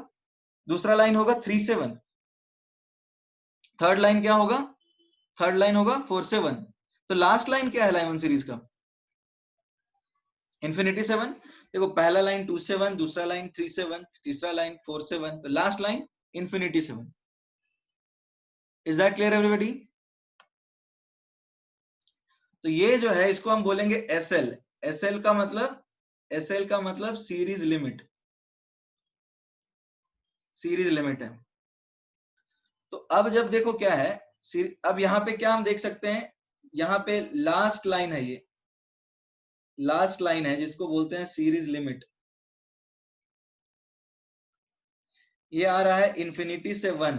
A: दूसरा लाइन होगा 3 से 1, थर्ड लाइन क्या होगा, थर्ड लाइन होगा 4 से 1। तो लास्ट लाइन क्या है लाइमन सीरीज का, इंफिनिटी से 1। देखो पहला लाइन 2 से 1, दूसरा लाइन 3 से 1, तीसरा लाइन 4 से 1, तो लास्ट लाइन इंफिनिटी से 1। Is that clear everybody? तो ये जो है इसको हम बोलेंगे SL। SL का मतलब सीरीज लिमिट है। तो अब जब देखो क्या है, अब यहां पे क्या हम देख सकते हैं, यहां पे लास्ट लाइन है, ये लास्ट लाइन है जिसको बोलते हैं सीरीज लिमिट। ये आ रहा है इंफिनिटी से 1,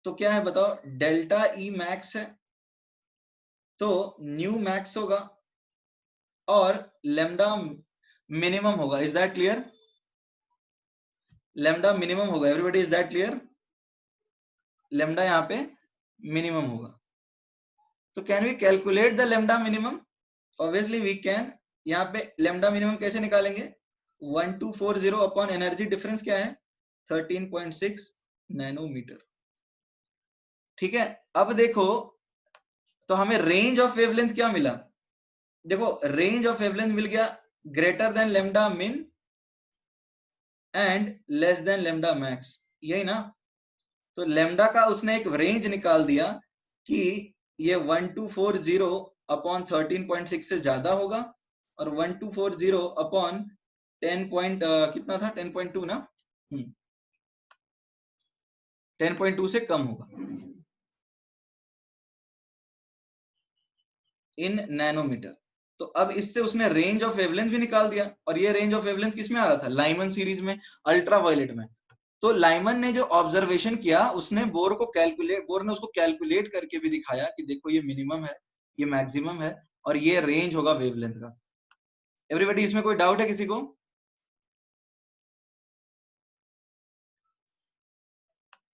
A: तो क्या है बताओ, डेल्टा ई मैक्स है तो न्यू मैक्स होगा और लेमडा मिनिमम होगा। Is that clear? Lambda minimum होगा everybody, is that clear? Lambda यहाँ पे मिनिमम होगा। तो can we calculate the lambda minimum? Obviously we can. यहाँ पे लेमडा मिनिमम कैसे निकालेंगे, 1240 अपॉन एनर्जी डिफरेंस क्या है, 13.6 नैनोमीटर। ठीक है। अब देखो तो हमें रेंज ऑफ वेवलेंथ क्या मिला, देखो रेंज ऑफ वेवलेंथ मिल गया ग्रेटर देन लेमडा मिन and less than lambda max, यही ना। तो लेमडा का उसने एक रेंज निकाल दिया कि ये 1240 अपॉन 13.6 से ज्यादा होगा और 1240 अपॉन 10 पॉइंट कितना था, 10.2 ना, 10.2 से कम होगा इन नैनोमीटर। तो अब इससे उसने रेंज ऑफ वेवलेंथ भी निकाल दिया, और ये रेंज ऑफ वेवलेंथ किसमें आ रहा था, लाइमन सीरीज में, अल्ट्रावायलेट में। तो लाइमन ने जो ऑब्जर्वेशन किया उसने बोर ने उसको कैलकुलेट करके भी दिखाया कि देखो ये मिनिमम है, ये मैक्सिमम है और ये रेंज होगा वेवलेंथ का। एवरीबॉडी इसमें कोई डाउट है किसी को?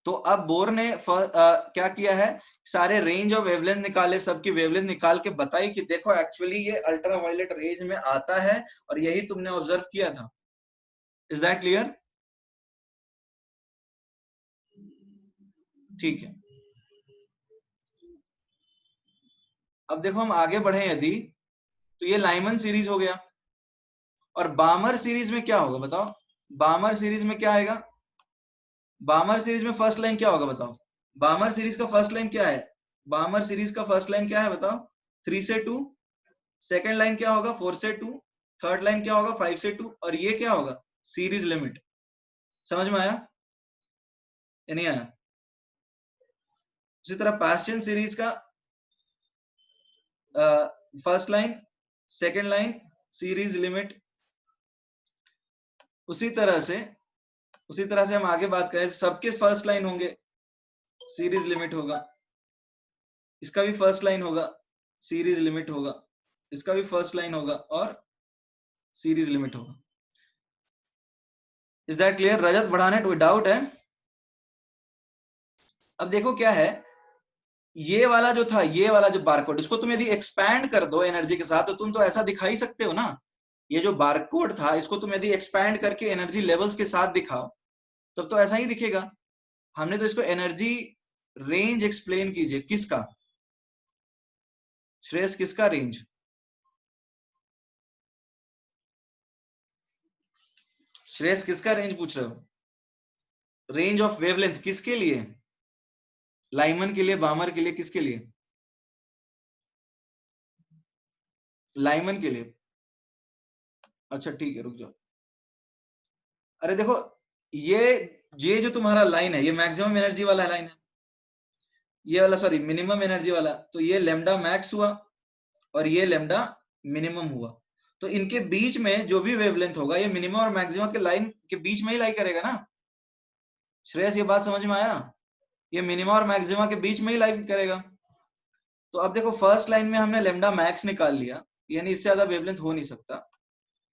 A: तो अब बोर ने क्या किया है, सारे रेंज ऑफ वेवलेंथ निकाले, सबकी वेवलेंथ निकाल के बताई कि देखो एक्चुअली ये अल्ट्रावायलेट रेंज में आता है और यही तुमने ऑब्जर्व किया था। Is that clear? ठीक है। अब देखो हम आगे बढ़े यदि, तो ये लाइमन सीरीज हो गया, और बामर सीरीज में क्या होगा बताओ, बामर सीरीज में क्या आएगा, बामर सीरीज में फर्स्ट लाइन क्या होगा बताओ, बामर सीरीज का फर्स्ट लाइन क्या है, बामर सीरीज का फर्स्ट लाइन क्या है बताओ, 3 से 2, सेकंड लाइन क्या होगा 4 से 2, थर्ड लाइन क्या होगा 5 से 2, और ये क्या होगा सीरीज लिमिट। समझ में आया या नहीं आया? उसी तरह पास्टियन सीरीज का first line, second line, series limit. उसी तरह से हम आगे बात करें, सबके फर्स्ट लाइन होंगे, सीरीज लिमिट होगा, इसका भी फर्स्ट लाइन होगा, सीरीज लिमिट होगा, इसका भी फर्स्ट लाइन होगा और सीरीज लिमिट होगा। Is that clear? रजत बढ़ाने कोई डाउट है? अब देखो क्या है, ये वाला जो था, ये वाला जो बारकोड, इसको तुम यदि एक्सपैंड कर दो एनर्जी के साथ तो तुम तो ऐसा दिखा ही सकते हो ना। ये जो बारकोड था इसको तुम यदि एक्सपैंड करके एनर्जी लेवल्स के साथ दिखाओ तब तो ऐसा ही दिखेगा। हमने तो इसको एनर्जी रेंज एक्सप्लेन कीजिए, किसका श्रेयस, किसका रेंज? श्रेयस किसका रेंज पूछ रहे हो? रेंज ऑफ वेवलेंथ किसके लिए? लाइमन के लिए, बामर के लिए, किसके लिए? लाइमन के लिए। अच्छा ठीक है, रुक जाओ। अरे देखो, ये जो तुम्हारा लाइन है ये मैक्सिमम एनर्जी वाला लाइन है, ये वाला सॉरी मिनिमम एनर्जी वाला, तो ये लेमडा मैक्स हुआ और ये लेमडा मिनिमम हुआ। तो इनके बीच में जो भी वेवलेंथ होगा ये मिनिमम और मैक्सिमम के लाइन के बीच में ही लाई करेगा ना। श्रेयस ये बात समझ में आया? ये मिनिमम और मैक्सिमम के बीच में ही लाई करेगा। तो अब देखो फर्स्ट लाइन में हमने लेमडा मैक्स निकाल लिया, यानी इससे ज्यादा वेवलेंथ हो नहीं सकता।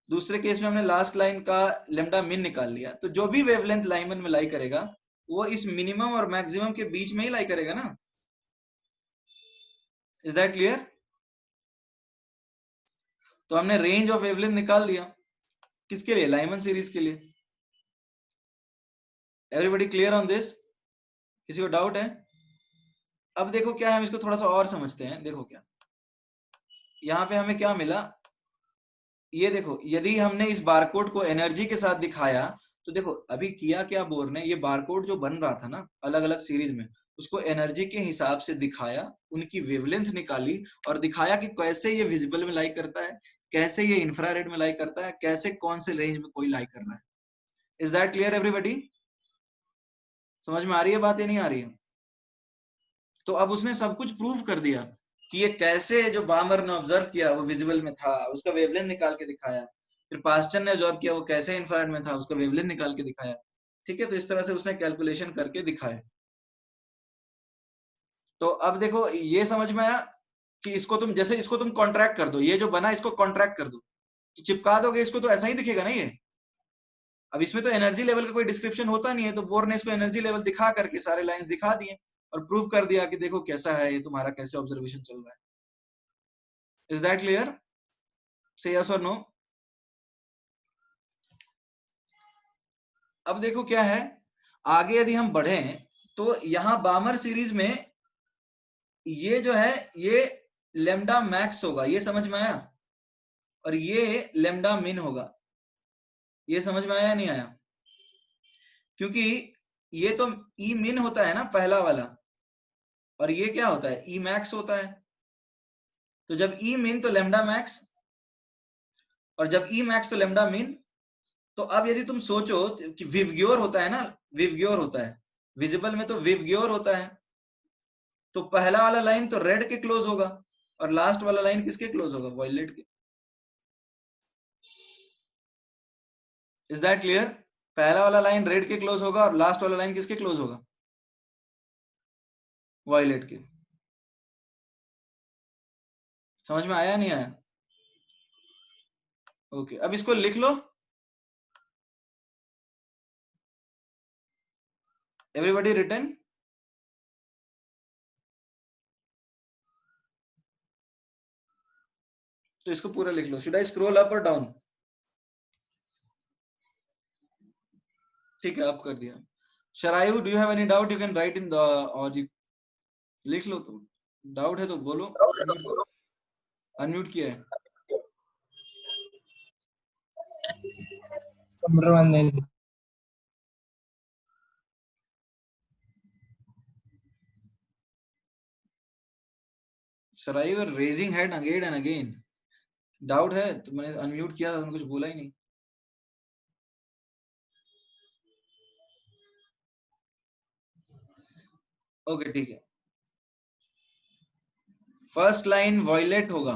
A: दूसरे केस में हमने लास्ट लाइन का लेमडा मिन निकाल लिया, तो जो भी वेवलेंथ लाइमन में लाई करेगा वो इस मिनिमम और मैक्सिमम के बीच में ही लाई करेगा ना। Is that clear? तो हमने रेंज ऑफ वेवलेंथ निकाल दिया, किसके लिए? लाइमन सीरीज के लिए। Everybody clear on this? किसी को डाउट है? अब देखो क्या है, हम इसको थोड़ा सा और समझते हैं। देखो क्या यहाँ पे हमें क्या मिला, ये देखो यदि हमने इस बारकोड को एनर्जी के साथ दिखाया तो देखो अभी किया क्या बोर ने, ये बारकोड जो बन रहा था ना अलग अलग सीरीज में, उसको एनर्जी के हिसाब से दिखाया, उनकी वेवलेंथ निकाली और दिखाया कि कैसे ये विजिबल में लाई करता है, कैसे ये इंफ्रारेड में लाई करता है, कैसे कौन से रेंज में कोई लाई कर रहा है। Is that clear everybody? समझ में आ रही है बात या नहीं आ रही है? तो अब उसने सब कुछ प्रूव कर दिया कि ये कैसे जो बामर ने ऑब्जर्व किया वो विजिबल में था, उसका वेवलेंथ निकाल के दिखाया। फिर पास्चर ने ऑब्जर्व किया वो कैसे इंफ्रारेड में था, उसका वेवलेंथ निकाल के दिखाया। ठीक है, तो इस तरह से उसने कैलकुलेशन करके दिखाया। तो अब देखो ये समझ में आया कि इसको तुम जैसे इसको तुम कॉन्ट्रैक्ट कर दो, ये जो बना इसको कॉन्ट्रैक्ट कर दो, तो चिपका दोगे इसको तो ऐसा ही दिखेगा ना ये। अब इसमें तो एनर्जी लेवल का कोई डिस्क्रिप्शन होता नहीं है, तो बोर ने इसको एनर्जी लेवल दिखा करके सारे लाइंस दिखा दिए और प्रूव कर दिया कि देखो कैसा है ये तुम्हारा, कैसे ऑब्जर्वेशन चल रहा है। Is that clear? से यस और नो? अब देखो क्या है, आगे यदि हम बढ़े तो यहां बामर सीरीज में ये जो है ये लेमडा मैक्स होगा, ये समझ में आया? और ये लेमडा मिन होगा, ये समझ में आया या नहीं आया? क्योंकि ये तो ई मिन होता है ना पहला वाला, और ये क्या होता है? ई मैक्स होता है। तो जब ई मिन तो लेमडा मैक्स, और जब ई मैक्स तो लेमडा मिन। तो अब यदि तुम सोचो कि विवग्योर होता है ना, विवग्योर होता है, विजिबल में तो विवग्योर होता है, तो पहला वाला लाइन तो रेड के क्लोज होगा और लास्ट वाला लाइन किसके क्लोज होगा? वॉयलेट के। Is that clear? पहला वाला लाइन रेड के क्लोज होगा और लास्ट वाला लाइन किसके क्लोज होगा? वॉयलेट के। समझ में आया नहीं आया? ओके, अब इसको लिख लो। Everybody written? तो इसको पूरा लिख लो। शुड आई स्क्रॉल अप और डाउन? ठीक है, आप कर दिया। Sharayu, do you have any doubt? You can write in the, और लिख लो तुम, डाउट है तो बोलो। अनम्यूट किया है। Sharayu raising head again and again. Doubt है तो मैंने अनम्यूट किया था, कुछ बोला ही नहीं। ओके ठीक है। फर्स्ट लाइन वॉयलेट होगा,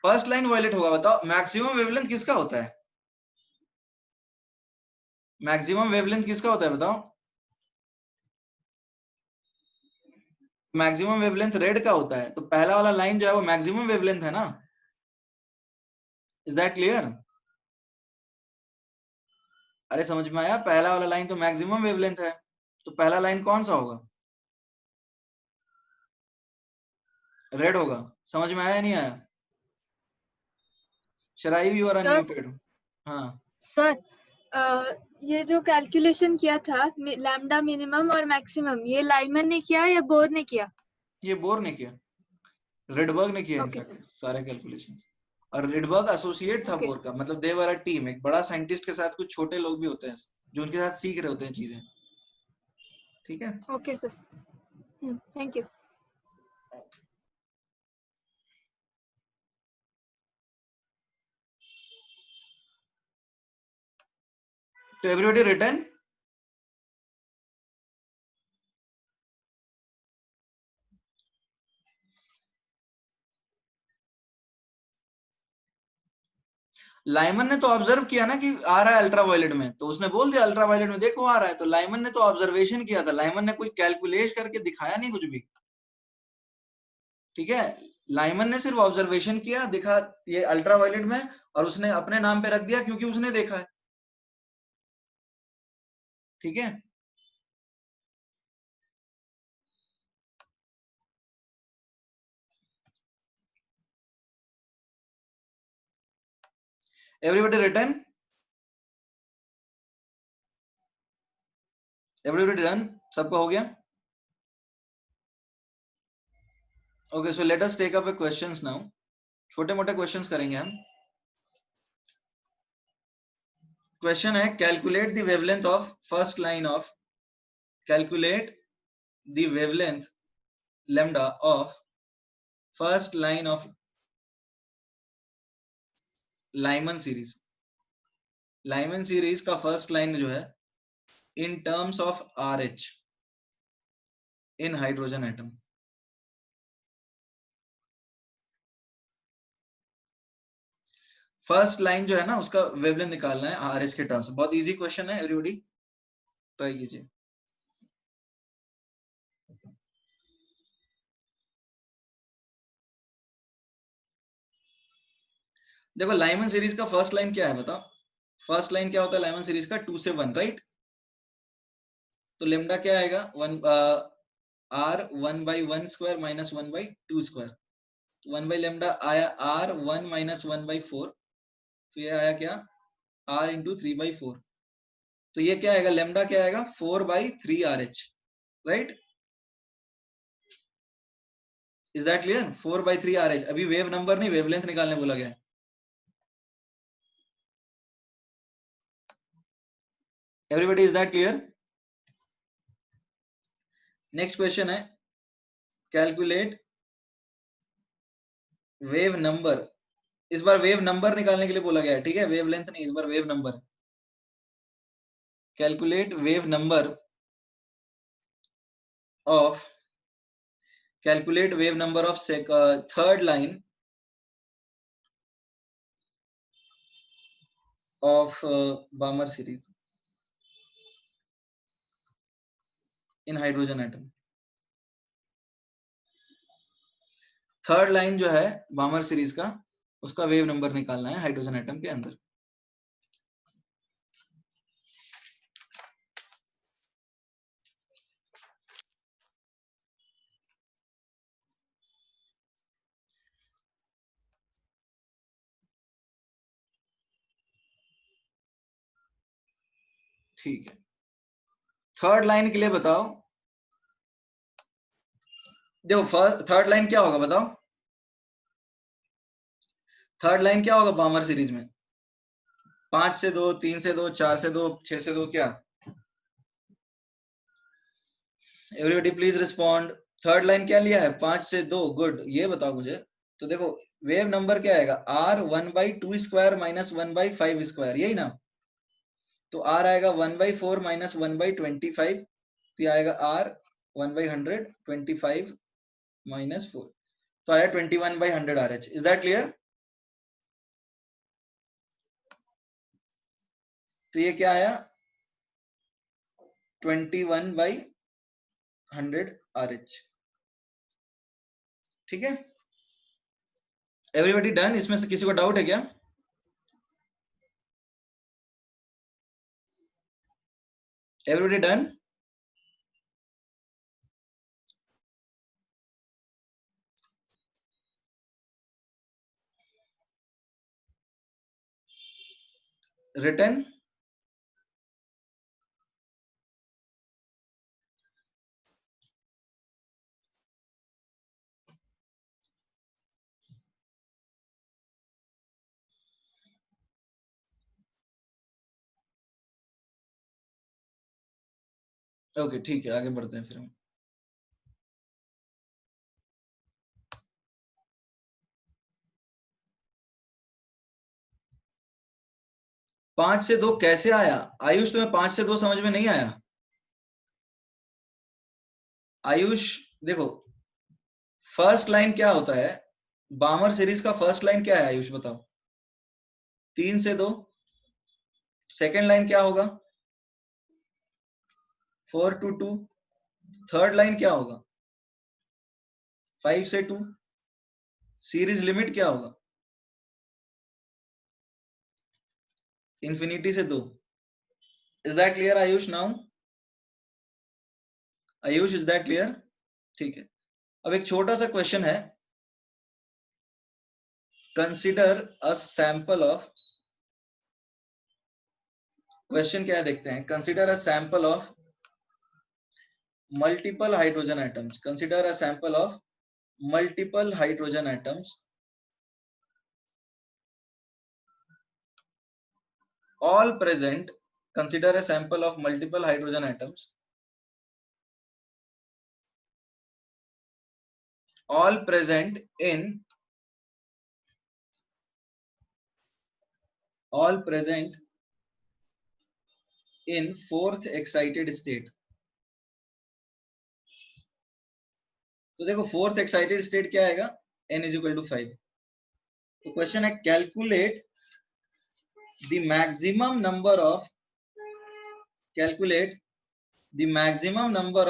A: फर्स्ट लाइन वॉयलेट होगा। बताओ मैक्सिमम वेवलेंथ किसका होता है? मैक्सिमम वेवलेंथ किसका होता है बताओ? मैक्सिमम वेवलेंथ रेड का होता है, तो पहला वाला लाइन जो है वो मैक्सिमम वेवलेंथ है ना। Is that clear? अरे समझ में आया? पहला वाला लाइन तो मैक्सिमम वेवलेंथ है, तो पहला लाइन कौन सा होगा? रेड होगा। समझ में आया नहीं आया? Sharayu you are
D: sir
A: unmuted. हाँ
D: सर ये जो कैलकुलेशन किया था लैम्डा मिनिमम और मैक्सिमम, ये लाइमन ने किया या बोर ने किया?
A: ये बोर ने किया, रेडबर्ग ने किया
D: ओके
A: इनफैक्ट सारे कैलकुलेशंस। और रेडबर्ग एसोसिएट था
D: ओके
A: बोर का, मतलब दे वर अ टीम। एक बड़ा साइंटिस्ट के साथ कुछ छोटे लोग भी होते हैं जो उनके साथ सीख रहे होते हैं चीजें। ठीक है,
D: ओके सर, थैंक यू।
A: तो एवरीबॉडी रिटर्न। लाइमन ने तो ऑब्जर्व किया ना कि आ रहा है अल्ट्रावायलेट में, तो उसने बोल दिया अल्ट्रावायलेट में देखो आ रहा है। तो लाइमन ने तो ऑब्जर्वेशन किया था, लाइमन ने कोई कैलकुलेट करके दिखाया नहीं कुछ भी। ठीक है, लाइमन ने सिर्फ ऑब्जर्वेशन किया, दिखा ये अल्ट्रावायलेट में, और उसने अपने नाम पे रख दिया क्योंकि उसने देखा है। ठीक है, एवरीबॉडी रिटर्न, एवरीबॉडी डन, सबका हो गया? Okay, so let us take up questions now. छोटे मोटे क्वेश्चंस करेंगे हम। क्वेश्चन है calculate the wavelength of first line of, calculate the wavelength lambda of first line of Lyman series. Lyman series का first line जो है in terms of RH in hydrogen atom. First line जो है ना उसका wavelength निकालना है RH के टर्म्स। बहुत इजी क्वेश्चन है, एवरीबॉडी ट्राई कीजिए। देखो लाइमन सीरीज का फर्स्ट लाइन क्या है बताओ? फर्स्ट लाइन क्या होता है लाइमन सीरीज का? 2 से 1, राइट? तो लेमडा क्या आएगा? 1 R 1/1 square minus 1/2 square. 1 by lambda आया R 1 माइनस 1/4, तो ये आया क्या? R into 3/4। तो ये क्या आएगा? लेमडा क्या आएगा? 4/3 RH, right? Is that clear? 4/3 RH। अभी वेव नंबर नहीं, वेवलेंथ निकालने बोला गया है। Everybody is that clear? Next question है कैलकुलेट वेव नंबर। इस बार वेव नंबर निकालने के लिए बोला गया है, ठीक है? वेवलेंथ नहीं, इस बार wave number. Calculate wave number of, calculate wave number of third line of Balmer series in hydrogen atom। Third line जो है बामर सीरीज का, उसका वेव नंबर निकालना है हाइड्रोजन एटम के अंदर। ठीक है, थर्ड लाइन के लिए बताओ। देखो थर्ड लाइन क्या होगा बताओ? थर्ड लाइन क्या होगा बामर सीरीज में? 5 से 2, 3 से 2, 4 से 2, 6 से 2, क्या? Everybody please respond. Third line क्या लिया है? 5 से 2। गुड, ये बताओ मुझे। तो देखो वेव नंबर क्या आएगा? R 1/2 स्क्वायर माइनस 1/5 स्क्वायर, यही ना? तो R आएगा 1/4 माइनस 1/25, तो ये आएगा R 1/100, 25 माइनस 4, तो आया 21/100 RH। Is that clear? तो ये क्या आया? 21/100 RH। ठीक है, एवरीबॉडी डन? इसमें से किसी को डाउट है क्या? Everybody done? Written? ओके ठीक है, आगे बढ़ते हैं फिर हम। पांच से दो कैसे आया? आयुष, तुम्हें 5 से 2 समझ में नहीं आया? आयुष देखो, फर्स्ट लाइन क्या होता है? बामर सीरीज का फर्स्ट लाइन क्या है आयुष बताओ? 3 से 2। सेकेंड लाइन क्या होगा? 4 to 2। थर्ड लाइन क्या होगा? 5 से 2। सीरीज लिमिट क्या होगा? इंफिनिटी से 2। Is that clear Ayush now? Ayush is that clear? ठीक है, अब एक छोटा सा क्वेश्चन है। Consider a sample of, question क्या है देखते हैं। Consider a sample of multiple hydrogen atoms. Consider a sample of multiple hydrogen atoms all present. Consider a sample of multiple hydrogen atoms all present in fourth excited state. तो देखो fourth excited state क्या आएगा? n is equal to 5। तो question है calculate the maximum number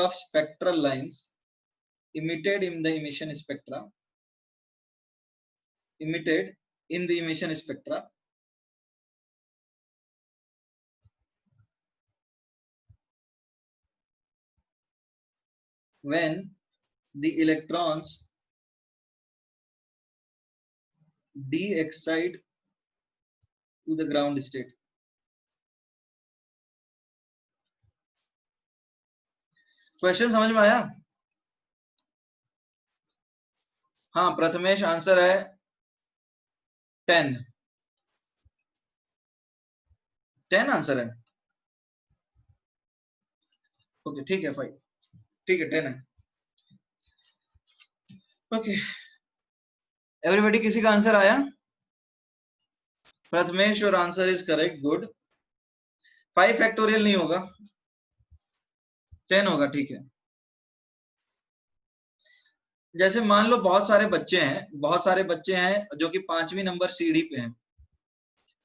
A: of spectral lines emitted in the emission spectra when the electrons de-excite to the ground state. Question समझ में आया? हाँ, प्रथमेश आंसर है 10 आंसर है। ओके ठीक है, 5 ठीक है, 10 है। ओके एवरीबॉडी, किसी का आंसर आया? Prathamesh your answer is correct, good. 5 factorial नहीं होगा, 10 होगा, ठीक है। जैसे मान लो बहुत सारे बच्चे हैं जो कि 5वीं नंबर सीढ़ी पे हैं,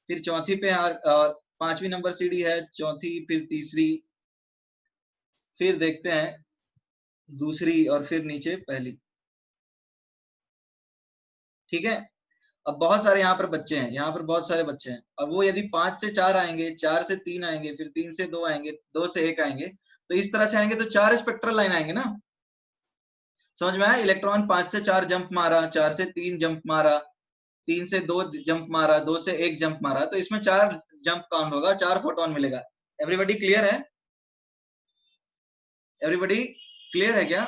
A: फिर चौथी पे 5वीं नंबर सीढ़ी है, चौथी, फिर तीसरी, फिर देखते हैं दूसरी, और फिर नीचे पहली। ठीक है, अब बहुत सारे यहाँ पर बच्चे हैं, बहुत सारे बच्चे हैं। अब वो यदि 5 से 4 आएंगे, 4 से 3 आएंगे, फिर 3 से 2 आएंगे, 2 से 1 आएंगे, तो इस तरह से आएंगे तो 4 स्पेक्ट्रल लाइन आएंगे ना। समझ में आया? इलेक्ट्रॉन 5 से 4 जंप मारा, 4 से 3 जंप मारा, 3 से 2 जंप मारा, 2 से 1 जंप मारा, तो इसमें 4 जंप काउंट होगा, 4 फोटोन मिलेगा। एवरीबॉडी क्लियर है? एवरीबॉडी क्लियर है क्या?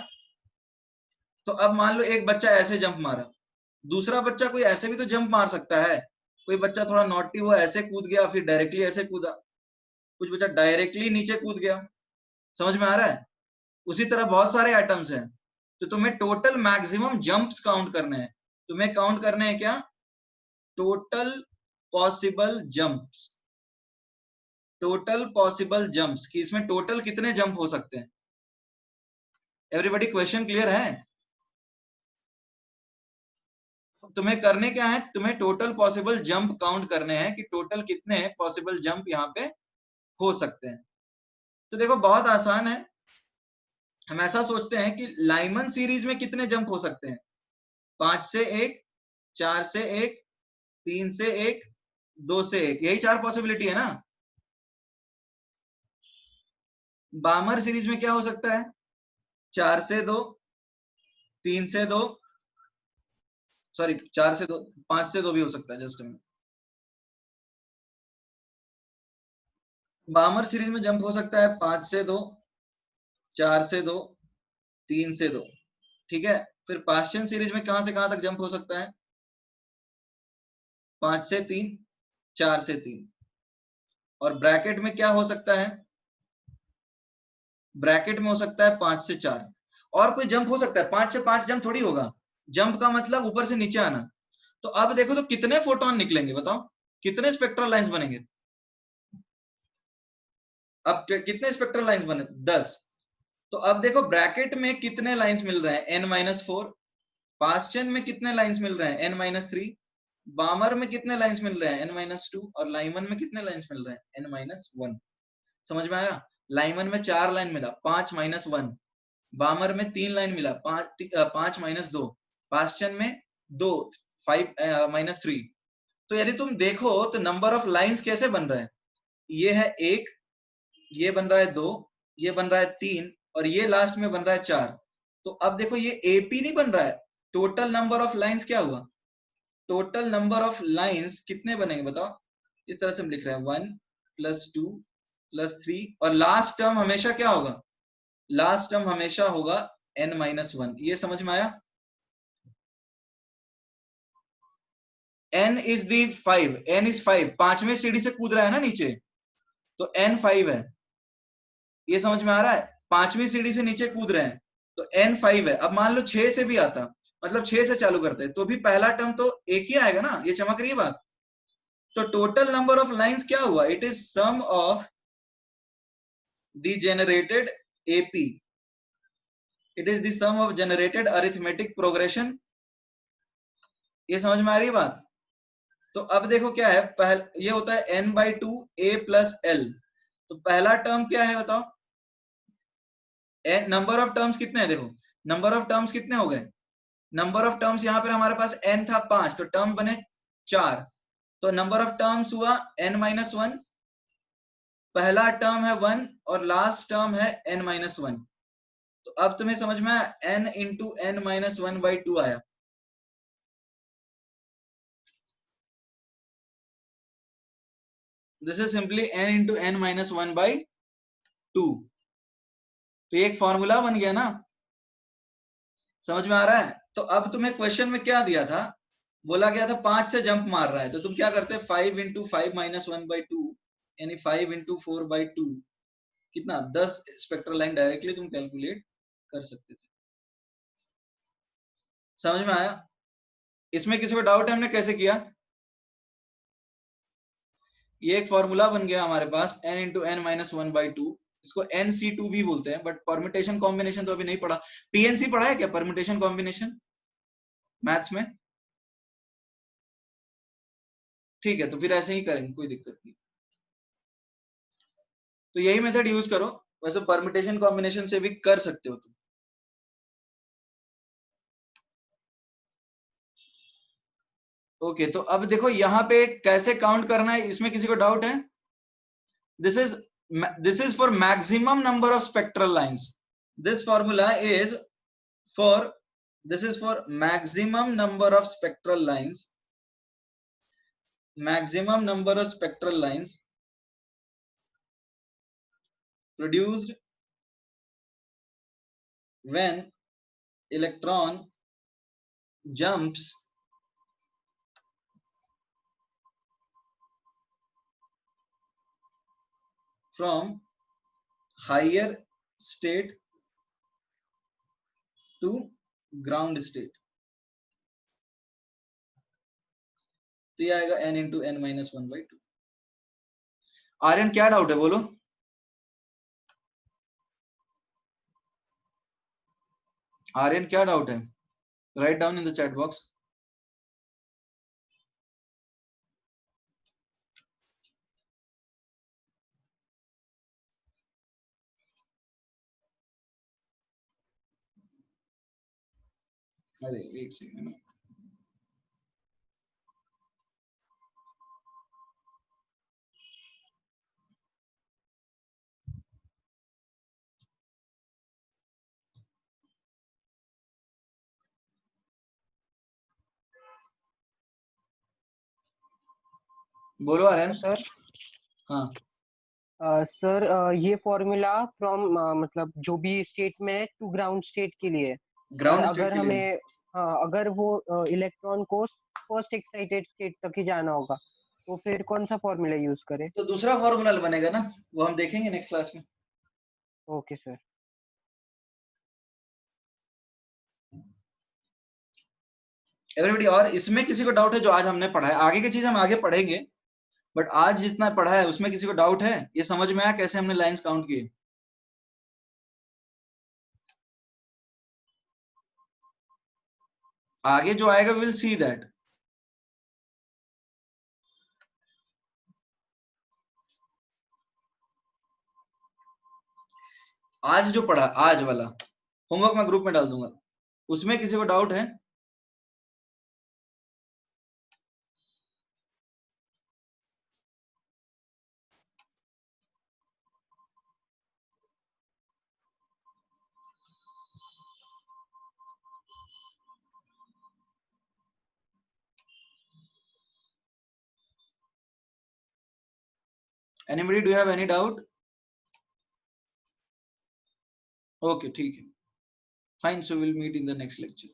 A: तो अब मान लो एक बच्चा ऐसे जंप मारा, दूसरा बच्चा कोई ऐसे भी तो जंप मार सकता है। कोई बच्चा थोड़ा नॉटी हुआ, ऐसे कूद गया, फिर डायरेक्टली ऐसे कूदा, कुछ बच्चा डायरेक्टली नीचे कूद गया। समझ में आ रहा है? उसी तरह बहुत सारे एटम्स हैं, तो तुम्हें टोटल मैक्सिमम जंप्स काउंट करने हैं। तुम्हें काउंट करने हैं क्या? Total possible jumps. Total possible jumps कि इसमें टोटल कितने जंप हो सकते हैं। एवरीबॉडी क्वेश्चन क्लियर है? तुम्हें करने क्या है? तुम्हें टोटल पॉसिबल जंप काउंट करने हैं कि टोटल कितने पॉसिबल जंप यहाँ पे हो सकते हैं। तो देखो बहुत आसान है। हम ऐसा सोचते हैं कि लाइमन सीरीज में कितने जंप हो सकते हैं? 5 से 1, 4 से 1, 3 से 1, 2 से 1, यही 4 पॉसिबिलिटी है ना। बामर सीरीज में क्या हो सकता है? 4 से 2, 3 से 2, सॉरी 4 से 2, 5 से 2 भी हो सकता है। जस्ट बामर सीरीज में जंप हो सकता है 5 से 2, 4 से 2, 3 से 2, ठीक है। फिर पास्चन सीरीज में कहां से कहां तक जंप हो सकता है? 5 से 3, 4 से 3। और ब्रैकेट में क्या हो सकता है? ब्रैकेट में हो सकता है 5 से 4। और कोई जंप हो सकता है? 5 से 5 जंप थोड़ी होगा। जंप का मतलब ऊपर से नीचे आना। तो अब देखो तो कितने फोटोन निकलेंगे बताओ, कितने स्पेक्ट्रल लाइंस बनेंगे? अब कितने स्पेक्ट्रल लाइंस बने? 10। तो अब देखो ब्रैकेट में कितने लाइंस मिल रहे हैं? n-4। पास्चन में कितने लाइंस मिल रहे हैं? n-3। बामर में कितने लाइंस मिल रहे हैं? n-2। और लाइमन में कितने लाइंस मिल रहे हैं? n-1। समझ में आया? लाइमन में 4 लाइन मिला, 5 - 1। बामर में 3 लाइन मिला, 5 - 2। पास्चन में 2, 5 - 3। तो यदि तुम देखो तो नंबर ऑफ लाइंस कैसे बन रहा है? ये है 1, ये बन रहा है 2, ये बन रहा है 3, और ये लास्ट में बन रहा है 4। तो अब देखो ये एपी नहीं बन रहा है। टोटल नंबर ऑफ लाइंस क्या हुआ? टोटल नंबर ऑफ लाइंस कितने बनेंगे बताओ? इस तरह से हम लिख रहे हैं 1 + 2 + 3, और लास्ट टर्म हमेशा क्या होगा? लास्ट टर्म हमेशा होगा n-1। ये समझ में आया? n is the 5, n is 5। पांचवें सीढ़ी से कूद रहा है ना नीचे, तो n 5 है। ये समझ में आ रहा है? पांचवी सीढ़ी से नीचे कूद रहे हैं तो n 5 है। अब मान लो 6 से भी आता, मतलब 6 से चालू करते हैं, तो भी पहला टर्म तो एक ही आएगा ना। ये चमक रही है बात? तो टोटल नंबर ऑफ लाइंस क्या हुआ? It is sum of the generated AP. It is the sum of generated arithmetic progression. ये समझ में आ रही है बात? तो अब देखो क्या है, ये होता है n/2 a + l। तो पहला टर्म क्या है बताओ? नंबर ऑफ टर्म्स कितने हैं? देखो नंबर ऑफ टर्म्स कितने हो गए? नंबर ऑफ टर्म्स यहाँ पर हमारे पास n था 5, तो टर्म बने 4। तो नंबर ऑफ टर्म्स हुआ n-1। पहला टर्म है 1 और लास्ट टर्म है n-1। तो अब तुम्हें समझ में आया? n × n-1/2 आया। This is simply n × n-1/2। तो ये एक फॉर्मूला बन गया ना। समझ में आ रहा है? तो अब तुम्हें क्वेश्चन में क्या दिया था? बोला गया था 5 से जंप मार रहा है, तो तुम क्या करते? 5 × 5 - 1/2, यानी 5 × 4/2, कितना? 10 स्पेक्ट्रल लाइन डायरेक्टली तुम कैलकुलेट कर सकते थे। समझ में आया? इसमें किसी को डाउट है हमने कैसे किया? ये एक फॉर्मूला बन गया हमारे पास n × n-1/2। इसको NC2 भी बोलते हैं, बट परम्यूटेशन कॉम्बिनेशन तो अभी नहीं पढ़ा। PNC पढ़ा है क्या? परम्यूटेशन कॉम्बिनेशन मैथ्स में? ठीक है, तो फिर ऐसे ही करेंगे, कोई दिक्कत नहीं। तो यही मेथड यूज करो। वैसे परम्यूटेशन कॉम्बिनेशन से भी कर सकते हो तुम। ओके, तो अब देखो यहाँ पे कैसे काउंट करना है, इसमें किसी को डाउट है? This is for maximum number of spectral lines. This formula is for, this is for maximum number of spectral lines. Maximum number of spectral lines produced when electron jumps from higher state to ground state. तो ये आएगा n × n-1/2। Aryan क्या doubt है बोलो? आर्यन क्या doubt है? Write down in the chat box. अरे एक सेकंड। बोलो आर्यन।
C: सर
A: हाँ
C: सर ये फॉर्मूला फ्रॉम मतलब जो भी स्टेट में है टू ग्राउंड स्टेट के लिए है। और
A: ग्राउंड स्टेट
C: अगर
A: के लिए।
C: हमें अगर वो इलेक्ट्रॉन को फर्स्ट एक्साइटेड स्टेट तक ही जाना होगा तो फिर कौन सा फॉर्मूला यूज करें?
A: तो दूसरा फॉर्मूला बनेगा ना, वो हम देखेंगे नेक्स्ट क्लास में।
C: Okay sir.
A: एवरीबॉडी, और इसमें किसी को डाउट है जो आज हमने पढ़ा है? आगे की चीज हम आगे पढ़ेंगे, बट आज जितना पढ़ा है उसमें किसी को डाउट है? ये समझ में आया कैसे हमने लाइंस काउंट किए? आगे जो आएगा विल सी दैट। आज जो पढ़ा, आज वाला होमवर्क मैं ग्रुप में डाल दूंगा, उसमें किसी को डाउट है? Anybody, do you have any doubt? Okay, ठीक है, fine. So we'll meet in the next lecture.